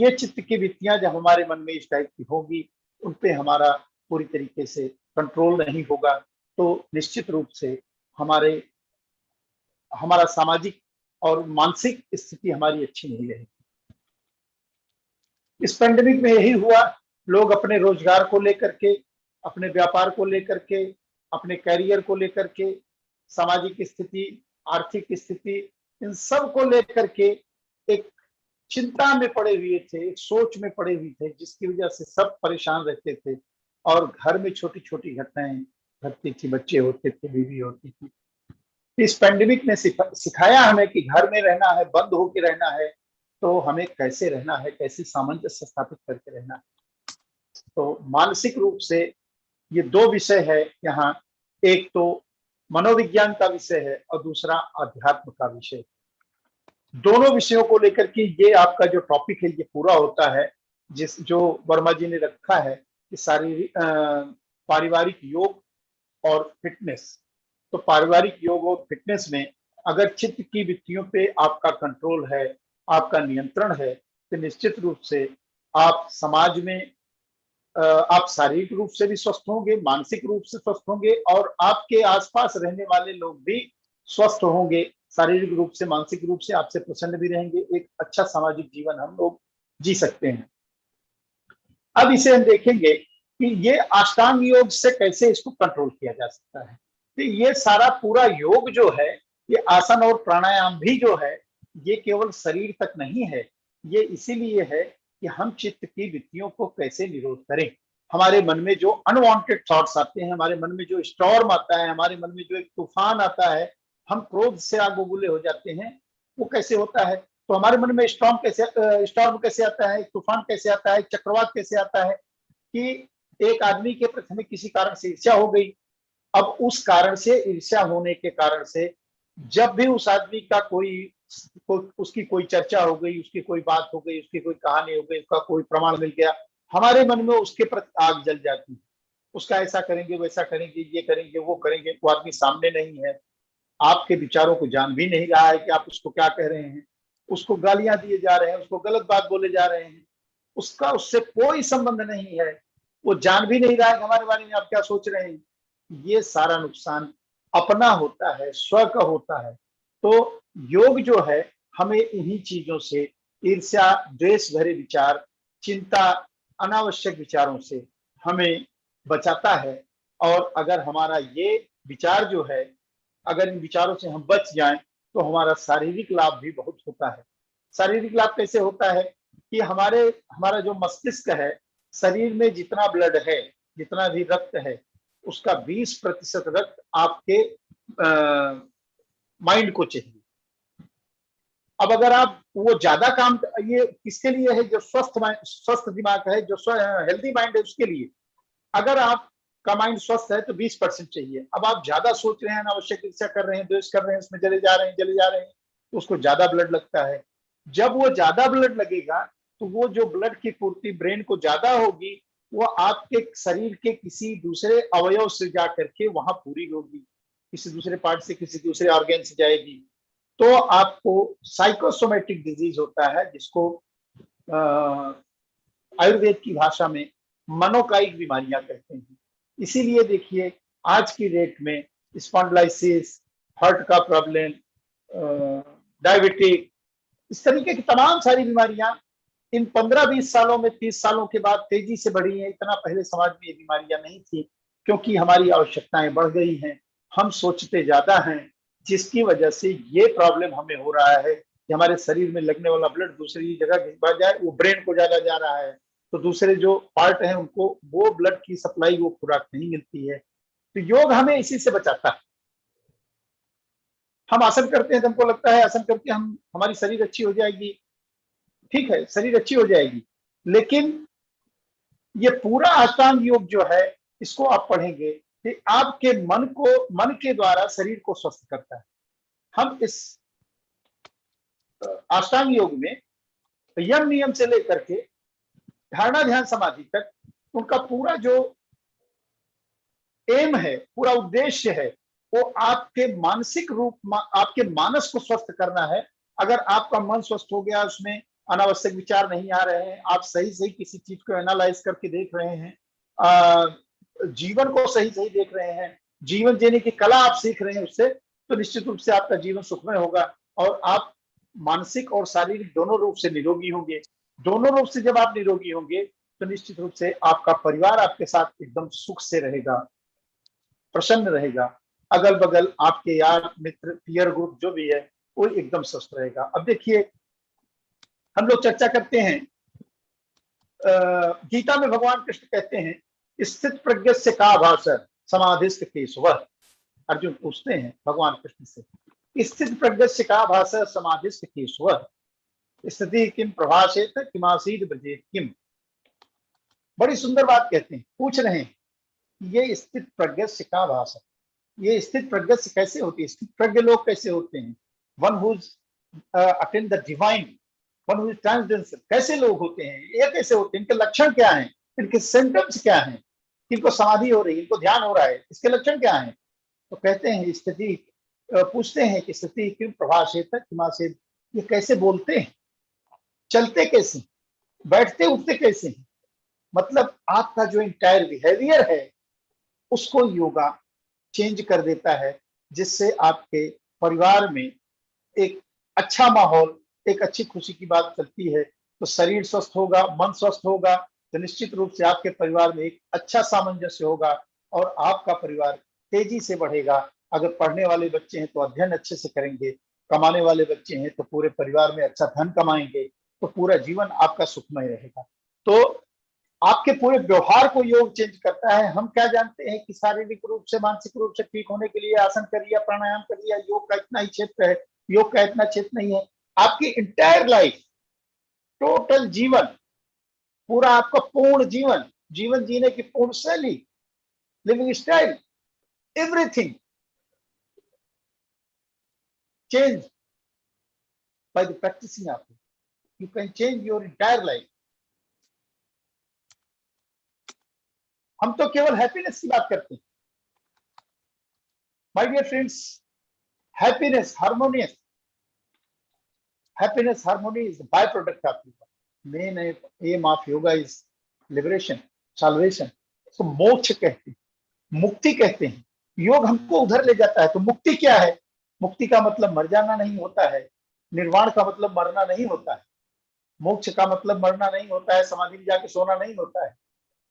ये चित्त की वृत्तियां जब हमारे मन में इस टाइप की होगी, उन पे हमारा पूरी तरीके से कंट्रोल नहीं होगा, तो निश्चित रूप से हमारा सामाजिक और मानसिक स्थिति हमारी अच्छी नहीं रहेगी। इस पेंडेमिक में यही हुआ, लोग अपने रोजगार को लेकर के, अपने व्यापार को लेकर के, अपने कैरियर को लेकर के, सामाजिक स्थिति, आर्थिक स्थिति, इन सब को लेकर के एक चिंता में पड़े हुए थे, एक सोच में पड़े हुए थे, जिसकी वजह से सब परेशान रहते थे और घर में छोटी छोटी घटनाएं घटती थी, बच्चे होते थे, बीवी होती थी। इस पेंडेमिक ने सिखाया हमें कि घर में रहना है, बंद होकर रहना है, तो हमें कैसे रहना है, कैसे सामंजस्य स्थापित करके रहना है। तो मानसिक रूप से ये दो विषय है यहाँ, एक तो मनोविज्ञान का विषय है और दूसरा अध्यात्म का विषय। दोनों विषयों को लेकर के ये आपका जो टॉपिक है ये पूरा होता है, जो वर्मा जी ने रखा है कि शारीरिक पारिवारिक योग और फिटनेस। तो पारिवारिक योग और फिटनेस में अगर चित्त की वृत्तियों पे आपका कंट्रोल है, आपका नियंत्रण है, तो निश्चित रूप से आप समाज में आप शारीरिक रूप से भी स्वस्थ होंगे, मानसिक रूप से स्वस्थ होंगे और आपके आसपास रहने वाले लोग भी स्वस्थ होंगे, शारीरिक रूप से, मानसिक रूप से आपसे प्रसन्न भी रहेंगे। एक अच्छा सामाजिक जीवन हम लोग जी सकते हैं। अब इसे हम देखेंगे कि ये अष्टांग योग से कैसे इसको कंट्रोल किया जा सकता है। तो ये सारा पूरा योग जो है, ये आसन और प्राणायाम भी जो है, ये केवल शरीर तक नहीं है, ये इसीलिए है कि हम चित्त की वृत्तियों को कैसे निरोध करें। हमारे मन में जो अनवांटेड थॉट्स आते हैं, हमारे मन में जो स्टॉर्म आता है, हमारे मन में जो एक तूफान आता है, हम क्रोध से आग बबूले हो जाते हैं, वो कैसे होता है। तो हमारे मन में स्टॉर्म कैसे आता है, तूफान कैसे आता है, चक्रवात कैसे आता है कि एक आदमी के प्रथम किसी कारण से ईर्ष्या हो गई। अब उस कारण से, ईर्ष्या होने के कारण से जब भी उस आदमी का उसकी कोई चर्चा हो गई, उसकी कोई बात हो गई, उसकी कोई कहानी हो गई, उसका कोई प्रमाण मिल गया, हमारे मन में उसके प्रति आग जल जाती है। उसका ऐसा करेंगे, वैसा करेंगे, ये करेंगे, वो करेंगे। वो आदमी सामने नहीं है, आपके विचारों को जान भी नहीं रहा है कि आप उसको क्या कह रहे हैं, उसको गालियां दिए जा रहे हैं, उसको गलत बात बोले जा रहे हैं, उसका उससे कोई संबंध नहीं है, वो जान भी नहीं रहा है हमारे बारे में आप क्या सोच रहे हैं। ये सारा नुकसान अपना होता है, स्व का होता है। तो योग जो है हमें इन्हीं चीजों से, ईर्ष्या, द्वेष भरे विचार, चिंता, अनावश्यक विचारों से हमें बचाता है। और अगर हमारा ये विचार जो है, अगर इन विचारों से हम बच जाएं तो हमारा शारीरिक लाभ भी बहुत होता है। शारीरिक लाभ कैसे होता है कि हमारा जो मस्तिष्क है, शरीर में जितना ब्लड है, जितना भी रक्त है, उसका 20% रक्त आपके माइंड को चाहिए। अब अगर आप वो ज्यादा काम, ये किसके लिए है, जो स्वस्थ दिमाग है, जो हेल्दी माइंड है, उसके लिए। अगर आपका माइंड स्वस्थ है तो 20% चाहिए। अब आप ज्यादा सोच रहे हैं, अनावश्यक ईर्ष्या कर रहे हैं, द्वेष कर रहे हैं, उसमें चले जा रहे हैं, तो उसको ज्यादा ब्लड लगता है। जब वो ज्यादा ब्लड लगेगा तो वो जो ब्लड की पूर्ति ब्रेन को ज्यादा होगी, वो आपके शरीर के किसी दूसरे अवयव से जा करके वहां पूरी होगी, किसी दूसरे पार्ट से, किसी दूसरे ऑर्गन से जाएगी। तो आपको साइकोसोमेटिक डिजीज होता है, जिसको आयुर्वेद की भाषा में मनोकायिक बीमारियां कहते हैं। इसीलिए देखिए आज की डेट में स्पॉन्डिलाइसिस, हार्ट का प्रॉब्लम, डायबिटिक, इस तरीके की तमाम सारी बीमारियां इन 15-20 सालों में, 30 सालों के बाद तेजी से बढ़ी है। इतना पहले समाज में ये बीमारियां नहीं थी, क्योंकि हमारी आवश्यकताएं बढ़ गई हैं, हम सोचते ज्यादा हैं, जिसकी वजह से ये प्रॉब्लम हमें हो रहा है कि हमारे शरीर में लगने वाला ब्लड दूसरी जगह भिजवा जाए, वो ब्रेन को ज्यादा जा रहा है, तो दूसरे जो पार्ट हैं उनको वो ब्लड की सप्लाई, वो खुराक नहीं मिलती है। तो योग हमें इसी से बचाता है। हम आसन करते हैं तो हमको लगता है आसन करके हमारी शरीर अच्छी हो जाएगी। ठीक है, शरीर अच्छी हो जाएगी, लेकिन ये पूरा अष्टांग योग जो है, इसको आप पढ़ेंगे कि आपके मन के द्वारा शरीर को स्वस्थ करता है। हम इस अष्टांग योग में यम नियम से लेकर के धारणा, ध्यान, समाधि तक उनका पूरा जो एम है, पूरा उद्देश्य है, वो आपके मानसिक रूप, आपके मानस को स्वस्थ करना है। अगर आपका मन स्वस्थ हो गया, उसमें अनावश्यक विचार नहीं आ रहे हैं, आप सही किसी चीज को एनालाइज करके देख रहे हैं, जीवन को सही देख रहे हैं, जीवन जीने की कला आप सीख रहे हैं उससे, तो निश्चित रूप से आपका जीवन सुखमय होगा और आप मानसिक और शारीरिक दोनों रूप से निरोगी होंगे। दोनों रूप से जब आप निरोगी होंगे तो निश्चित रूप से आपका परिवार आपके साथ एकदम सुख से रहेगा, प्रसन्न रहेगा, अगल बगल आपके यार मित्र, पीयर ग्रुप जो भी है, वो एकदम स्वस्थ रहेगा। अब देखिए, हम लोग चर्चा करते हैं, गीता में भगवान कृष्ण कहते हैं, स्थित प्रज्ञस्य का भाषा समाधिस्थ केशव, अर्जुन पूछते हैं भगवान कृष्ण से, स्थित प्रज्ञस्य का भाषा समाधिस्थ केशव, स्थिति किम प्रभाषेत किमासीद ब्रजेत किम। बड़ी सुंदर बात कहते हैं, पूछ रहे हैं ये स्थित प्रज्ञस्य का भाषा, ये स्थित प्रज्ञस्य कैसे होती है, स्थित प्रज्ञ लोग कैसे होते हैं, one who attain the divine, one who transcendental, कैसे लोग होते हैं, ये कैसे होते हैं, इनके लक्षण क्या हैं, इनके सिम्टम्स क्या हैं, इनको समाधि हो रही है, इनको ध्यान हो रहा है, इसके लक्षण क्या हैं। तो कहते हैं स्थिति, पूछते हैं कि स्थिति किम प्रभाषेत किमासीद, ये कैसे बोलते हैं, चलते कैसे, बैठते उठते कैसे हैं, मतलब आपका जो इंटायर बिहेवियर है उसको योगा चेंज कर देता है, जिससे आपके परिवार में एक अच्छा माहौल, एक अच्छी खुशी की बात चलती है, तो शरीर स्वस्थ होगा, मन स्वस्थ होगा, तो निश्चित रूप से आपके परिवार में एक अच्छा सामंजस्य होगा और आपका परिवार तेजी से बढ़ेगा। अगर पढ़ने वाले बच्चे हैं तो अध्ययन अच्छे से करेंगे, कमाने वाले बच्चे हैं तो पूरे परिवार में अच्छा धन कमाएंगे, तो पूरा जीवन आपका सुखमय रहेगा। तो आपके पूरे व्यवहार को योग चेंज करता है। हम क्या जानते हैं कि शारीरिक रूप से, मानसिक रूप से ठीक होने के लिए आसन करिए, प्राणायाम करिए, योग का इतना ही क्षेत्र है, योग का इतना क्षेत्र नहीं है। आपकी इंटायर लाइफ, टोटल जीवन, पूरा आपका पूर्ण जीवन, जीवन जीने की पूर्ण शैली, living style, everything change by the practicing of it. You can change your entire life. हम तो केवल हैप्पीनेस की बात करते हैं। My dear friends, happiness, harmonious, happiness, harmony is a byproduct of yoga. Main aim of yoga is liberation, salvation. इसको मोक्ष कहते हैं, मुक्ति कहते हैं। योग हमको उधर ले जाता है। तो मुक्ति क्या है? मुक्ति का मतलब मर जाना नहीं होता है, निर्वाण का मतलब मरना नहीं होता है, मोक्ष का मतलब मरना नहीं होता है, समाधि में जाके सोना नहीं होता है।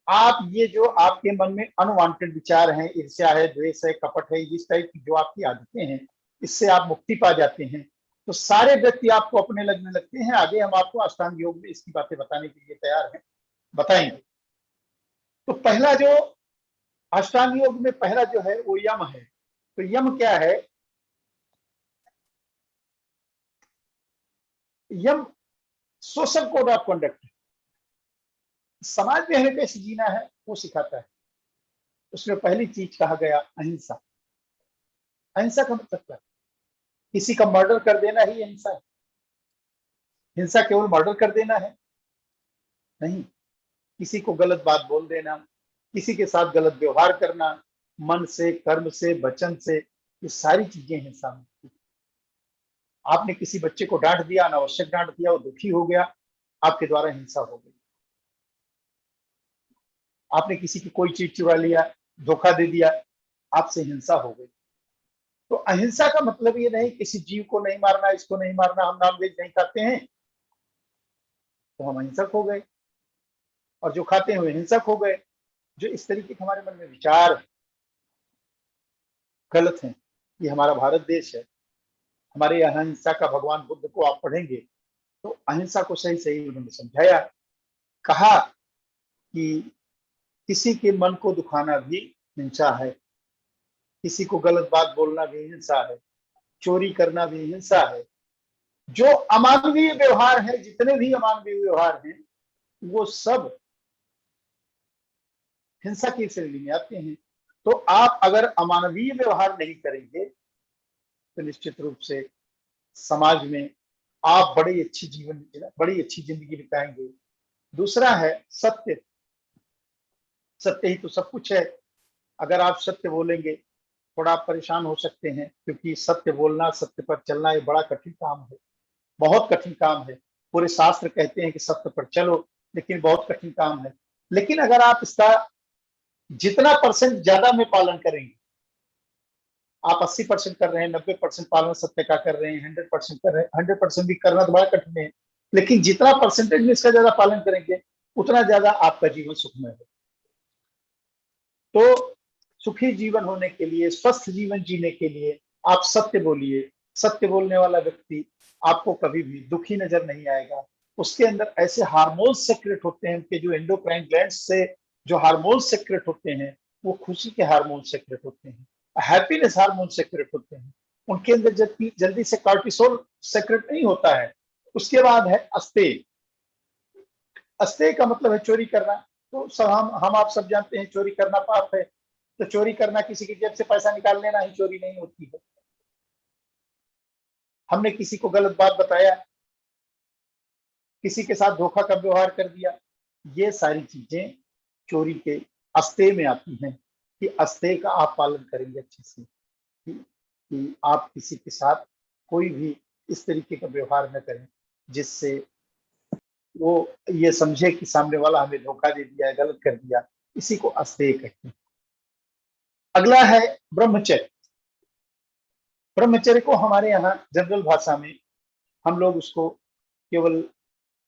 आप ये जो आपके मन में अनवांटेड विचार हैं, ईर्ष्या है, द्वेष है, कपट है, इस टाइप की जो आपकी आदतें हैं, इससे आप मुक्ति पा जाते हैं। तो सारे व्यक्ति आपको अपने लगने लगते हैं। आगे हम आपको अष्टांग योग में इसकी बातें बताने के लिए तैयार हैं, बताएंगे। तो पहला जो अष्टांग योग में पहला जो है वो यम है। तो यम क्या है? यम सोशल कोड ऑफ कंडक्ट, समाज में हमें कैसे जीना है वो सिखाता है। उसमें पहली चीज कहा गया अहिंसा। अहिंसा का मतलब क्या? किसी का मर्डर कर देना ही हिंसा है। हिंसा केवल मर्डर कर देना है नहीं, किसी को गलत बात बोल देना, किसी के साथ गलत व्यवहार करना, मन से, कर्म से, वचन से, ये सारी चीजें हिंसा में। आपने किसी बच्चे को डांट दिया, अनावश्यक डांट दिया, वो दुखी हो गया, आपके द्वारा हिंसा हो गई। आपने किसी की कोई चीज चुरा लिया, धोखा दे दिया, आपसे हिंसा हो गई। तो अहिंसा का मतलब ये नहीं किसी जीव को नहीं मारना, इसको नहीं मारना, हम नॉनवेज नहीं खाते हैं तो हम अहिंसक हो गए, और जो खाते हैं वे हिंसक हो गए। जो इस तरीके के हमारे मन में विचार गलत हैं, ये हमारा भारत देश है। हमारे यहाँ अहिंसा का भगवान बुद्ध को आप पढ़ेंगे तो अहिंसा को सही सही उन्होंने समझाया, कहा कि किसी के मन को दुखाना भी हिंसा है, किसी को गलत बात बोलना भी हिंसा है, चोरी करना भी हिंसा है। जो अमानवीय व्यवहार है, जितने भी अमानवीय व्यवहार हैं, वो सब हिंसा की श्रेणी में आते हैं। तो आप अगर अमानवीय व्यवहार नहीं करेंगे तो निश्चित रूप से समाज में आप बड़ी अच्छी जिंदगी बिताएंगे। दूसरा है सत्य। सत्य ही तो सब कुछ है। अगर आप सत्य बोलेंगे, थोड़ा आप परेशान हो सकते हैं, क्योंकि सत्य बोलना, सत्य पर चलना ये बड़ा कठिन काम है, बहुत कठिन काम है। पूरे शास्त्र कहते हैं कि सत्य पर चलो, लेकिन बहुत कठिन काम है। लेकिन अगर आप इसका जितना % ज्यादा में पालन करेंगे, आप 80% कर रहे हैं, 90% पालन सत्य का कर रहे हैं, 100% कर रहे हैं, 100% भी करना तो बड़ा कठिन है, लेकिन जितना % में इसका ज्यादा पालन करेंगे उतना ज्यादा आपका जीवन सुखमय है। तो सुखी जीवन होने के लिए, स्वस्थ जीवन जीने के लिए आप सत्य बोलिए। सत्य बोलने वाला व्यक्ति आपको कभी भी दुखी नजर नहीं आएगा। उसके अंदर ऐसे हार्मोन्स सेक्रेट होते हैं, उनके जो एंडोक्राइन ग्लैंड्स से जो हार्मोन्स सेक्रेट होते हैं वो खुशी के हार्मोन सेक्रेट होते हैं। हैप्पीनेस हार्मोन सेक्रेट होते हैं, उनके अंदर जल्दी से कॉर्टिसोल सेक्रेट नहीं होता है। उसके बाद है अस्तेय। अस्तेय का मतलब है चोरी करना। तो सब हम आप सब जानते हैं चोरी करना पाप है, तो चोरी करना किसी की जेब से पैसा निकाल लेना ही चोरी नहीं होती है। हमने किसी को गलत बात बताया, किसी के साथ धोखा का व्यवहार कर दिया, ये सारी चीजें चोरी के अस्तेय में आती हैं। कि अस्तेय का आप पालन करेंगे अच्छे से, कि आप किसी के साथ कोई भी इस तरीके का व्यवहार न करें जिससे वो ये समझे कि सामने वाला हमें धोखा दे दिया है, गलत कर दिया। इसी को अस्तेय कहते हैं। अगला है ब्रह्मचर्य। ब्रह्मचर्य को हमारे यहाँ जनरल भाषा में हम लोग उसको केवल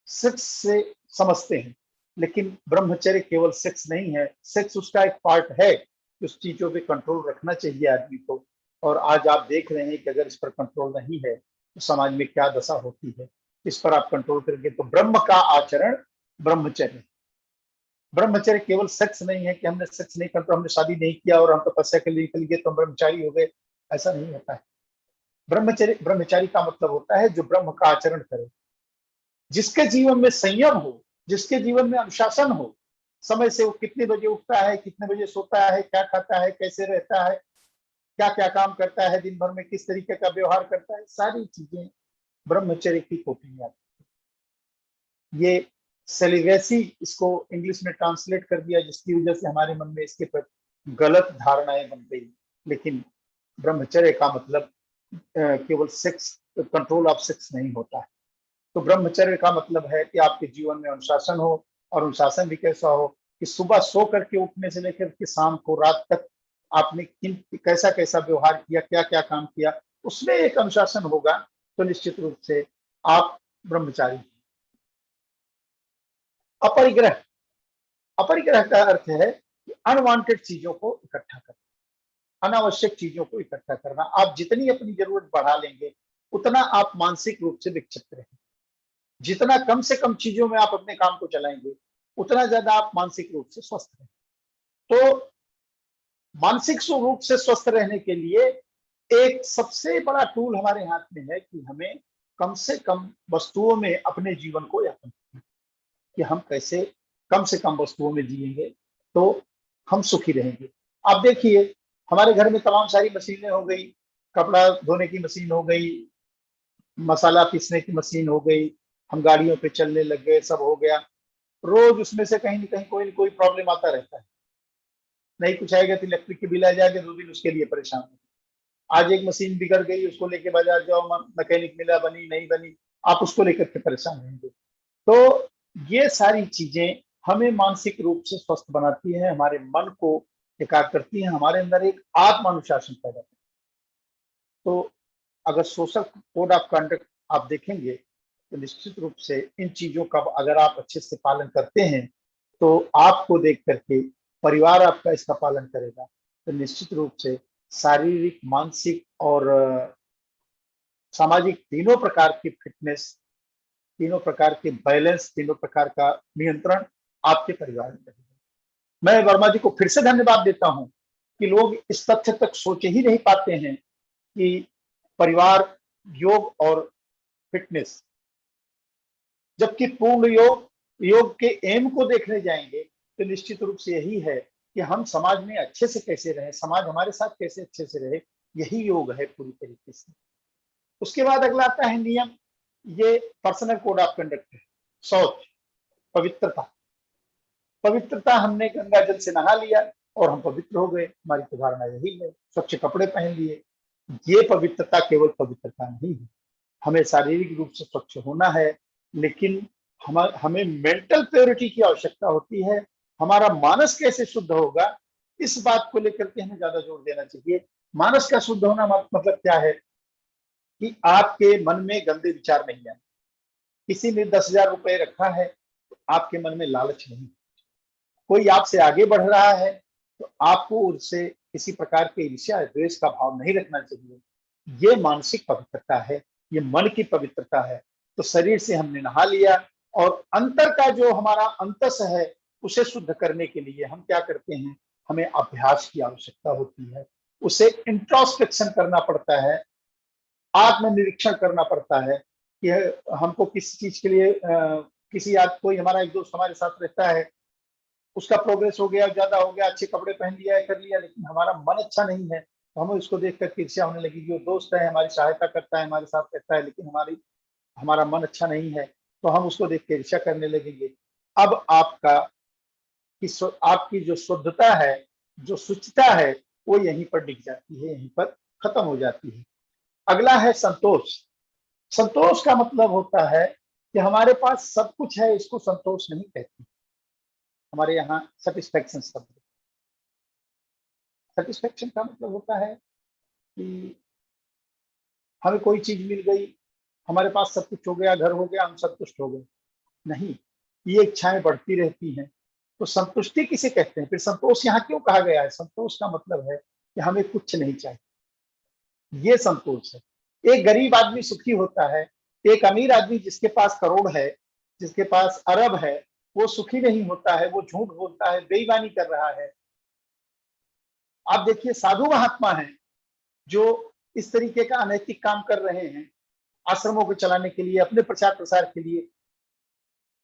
सेक्स से समझते हैं, लेकिन ब्रह्मचर्य केवल सेक्स नहीं है। सेक्स उसका एक पार्ट है, उस चीजों पे कंट्रोल रखना चाहिए आदमी को। और आज आप देख रहे हैं कि अगर इस पर कंट्रोल नहीं है तो समाज में क्या दशा होती है। इस पर आप कंट्रोल करेंगे तो ब्रह्म का आचरण ब्रह्मचर्य। ब्रह्मचर्य केवल सेक्स नहीं है कि हमने सेक्स नहीं करता, हमने शादी नहीं किया और हम तपस्या के लिए निकल गए तो हम ब्रह्मचारी हो गए, ऐसा नहीं होता है। ब्रह्मचारी का मतलब होता है जो ब्रह्म का आचरण करे, जिसके जीवन में संयम हो, जिसके जीवन में अनुशासन हो। समय से वो कितने बजे उठता है, कितने बजे सोता है, क्या खाता है, कैसे रहता है, क्या क्या काम करता है दिन भर में, किस तरीके का व्यवहार करता है, सारी चीजें ब्रह्मचर्य की कोटि में आती है। ये सेलिब्रेसी इसको इंग्लिश में ट्रांसलेट कर दिया, जिसकी वजह से हमारे मन में इसके प्रति गलत धारणाएं बन गई। लेकिन ब्रह्मचर्य का मतलब केवल सेक्स, कंट्रोल ऑफ सेक्स नहीं होता है। तो ब्रह्मचर्य का मतलब है कि आपके जीवन में अनुशासन हो, और अनुशासन भी कैसा हो कि सुबह सो करके उठने से लेकर के शाम को रात तक आपने कैसा कैसा व्यवहार किया, क्या क्या काम किया, उसमें एक अनुशासन होगा तो निश्चित रूप से आप ब्रह्मचारी। अपरिग्रह। अपरिग्रह का अर्थ है कि अनवांटेड चीजों को इकट्ठा करना, अनावश्यक चीजों को इकट्ठा करना। आप जितनी अपनी जरूरत बढ़ा लेंगे उतना आप मानसिक रूप से विक्षिप्त रहेंगे। जितना कम से कम चीजों में आप अपने काम को चलाएंगे उतना ज्यादा आप मानसिक रूप से स्वस्थ रहेंगे। तो मानसिक रूप से स्वस्थ रहने के लिए एक सबसे बड़ा टूल हमारे हाथ में है कि हमें कम से कम वस्तुओं में अपने जीवन को यापन करना, कि हम कैसे कम से कम वस्तुओं में जिएंगे तो हम सुखी रहेंगे। आप देखिए हमारे घर में तमाम सारी मशीनें हो गई, कपड़ा धोने की मशीन हो गई, मसाला पीसने की मशीन हो गई, हम गाड़ियों पे चलने लग गए, सब हो गया। रोज उसमें से कहीं ना कहीं कोई ना कोई प्रॉब्लम आता रहता है। नहीं कुछ आएगा तो इलेक्ट्रिक की बिल आ जाएगा, 2 दिन उसके लिए परेशान हो। आज एक मशीन बिगड़ गई, उसको लेके बाजार जाओ, मैकेनिक मिला, बनी नहीं बनी, आप उसको लेकर के परेशान रहेंगे। तो ये सारी चीजें हमें मानसिक रूप से स्वस्थ बनाती है, हमारे मन को एकाग्र करती है, हमारे अंदर एक आत्मानुशासन पैदा करती है। तो अगर सोशल कोड ऑफ कंडक्ट आप देखेंगे तो निश्चित रूप से इन चीजों का अगर आप अच्छे से पालन करते हैं तो आपको देख करके परिवार आपका इसका पालन करेगा। तो निश्चित रूप से शारीरिक, मानसिक और सामाजिक तीनों प्रकार की फिटनेस, तीनों प्रकार के बैलेंस, तीनों प्रकार का नियंत्रण आपके परिवार में रहेगा। मैं वर्मा जी को फिर से धन्यवाद देता हूं कि लोग इस तथ्य तक सोच ही नहीं पाते हैं कि परिवार, योग और फिटनेस, जबकि पूर्ण योग के एम को देखने जाएंगे तो निश्चित रूप से यही है कि हम समाज में अच्छे से कैसे रहे, समाज हमारे साथ कैसे अच्छे से रहे, यही योग है पूरी तरीके से। उसके बाद अगला आता है नियम, ये पर्सनल कोड ऑफ कंडक्ट है। शौच, पवित्रता। पवित्रता, हमने गंगा जल से नहा लिया और हम पवित्र हो गए, हमारी तो धारणा यही है। स्वच्छ कपड़े पहन लिए, ये पवित्रता केवल पवित्रता नहीं है। हमें शारीरिक रूप से स्वच्छ होना है, लेकिन हमें मेंटल प्योरिटी की आवश्यकता होती है। हमारा मानस कैसे शुद्ध होगा, इस बात को लेकर के हमें ज्यादा जोर देना चाहिए। मानस का शुद्ध होना मतलब क्या है कि आपके मन में गंदे विचार नहीं आए। किसी ने 10,000 रुपए रखा है तो आपके मन में लालच नहीं। कोई आपसे आगे बढ़ रहा है तो आपको उससे किसी प्रकार के ईर्ष्या, द्वेष का भाव नहीं रखना चाहिए। ये मानसिक पवित्रता है, ये मन की पवित्रता है। तो शरीर से हमने नहा लिया और अंतर का जो हमारा अंतस है उसे शुद्ध करने के लिए हम क्या करते हैं, हमें अभ्यास की आवश्यकता होती है। उसे इंट्रोस्पेक्शन करना पड़ता है, आत्मनिरीक्षण करना पड़ता है कि हमको किस चीज के लिए किसी कोई हमारा एक दोस्त हमारे साथ रहता है, उसका प्रोग्रेस हो गया, ज्यादा हो गया, अच्छे कपड़े पहन लिया है, कर लिया, लेकिन हमारा मन अच्छा नहीं है, तो हमें उसको देखकर ईर्ष्या होने लगी। जो दोस्त है, हमारी सहायता करता है, हमारे साथ रहता है, लेकिन हमारा मन अच्छा नहीं है, तो हम उसको देख के ईर्ष्या करने लगेंगे। अब आपकी जो शुद्धता है, जो शुचिता है, वो यहीं पर दिख जाती है, यहीं पर खत्म हो जाती है। अगला है संतोष। संतोष का मतलब होता है कि हमारे पास सब कुछ है, इसको संतोष नहीं कहते। हमारे यहाँ सेटिस्फैक्शन शब्द, सेटिस्फैक्शन का मतलब होता है कि हमें कोई चीज मिल गई, हमारे पास सब कुछ हो गया, घर हो गया, हम संतुष्ट हो गए। नहीं, ये इच्छाएं बढ़ती रहती हैं। तो संतुष्टि किसे कहते हैं? फिर संतोष यहाँ क्यों कहा गया है? संतोष का मतलब है कि हमें कुछ नहीं चाहिए, ये संतोष है। एक गरीब आदमी सुखी होता है, एक अमीर आदमी जिसके पास करोड़ है, जिसके पास अरब है, वो सुखी नहीं होता है, वो झूठ बोलता है, बेईमानी कर रहा है। आप देखिए, साधु महात्मा हैं जो इस तरीके का अनैतिक काम कर रहे हैं, आश्रमों को चलाने के लिए, अपने प्रचार प्रसार के लिए।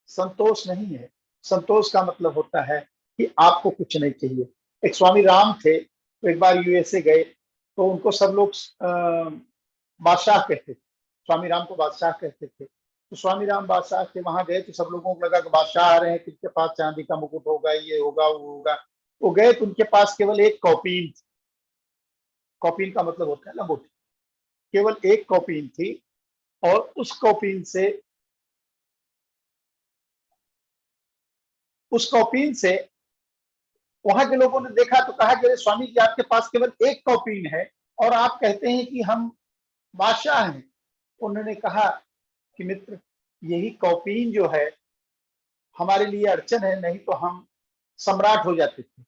संतोष नहीं है। संतोष का मतलब होता है कि आपको कुछ नहीं चाहिए। एक स्वामी राम थे, तो एक बार यूएसए गए, तो उनको सब लोग बादशाह कहते थे। स्वामी राम को बादशाह कहते थे। तो स्वामी राम बादशाह के वहां गए, तो सब लोगों को लगा कि बादशाह आ रहे हैं, किसके पास चांदी का मुकुट होगा, ये होगा, वो होगा। वो गए तो उनके पास केवल एक कॉपीन, कॉपीन का मतलब होता है लंगोटी, केवल एक कॉपीन थी। और उस कॉपीन से वहां के लोगों ने देखा तो कहा कि स्वामी जी, आपके पास केवल एक कॉपीन है और आप कहते हैं कि हम बादशाह हैं। उन्होंने कहा कि मित्र, यही कॉपीन जो है हमारे लिए अड़चन है, नहीं तो हम सम्राट हो जाते थे।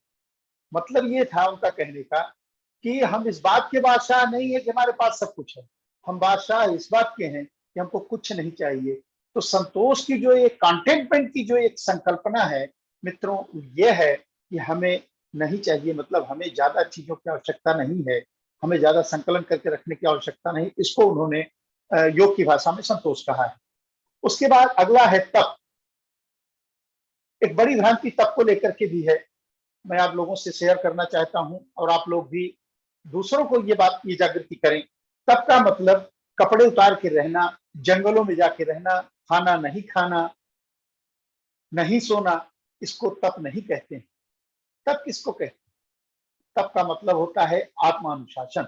मतलब ये था उनका कहने का कि हम इस बात के बादशाह नहीं है कि हमारे पास सब कुछ है, हम बादशाह इस बात के हैं कि हमको कुछ नहीं चाहिए। तो संतोष की जो एक कंटेंटमेंट की जो एक संकल्पना है मित्रों, ये है कि हमें नहीं चाहिए, मतलब हमें ज्यादा चीजों की आवश्यकता नहीं है, हमें ज्यादा संकलन करके रखने की आवश्यकता नहीं। इसको उन्होंने योग की भाषा में संतोष कहा है। उसके बाद अगला है तप। एक बड़ी भ्रांति तप को लेकर के भी है, मैं आप लोगों से शेयर करना चाहता हूं, और आप लोग भी दूसरों को ये जागृति करें। तप का मतलब कपड़े उतार के रहना, जंगलों में जाके रहना, खाना नहीं खाना, नहीं सोना, इसको तप नहीं कहते हैं। तप किसको कहते हैं? तप का मतलब होता है आत्मानुशासन।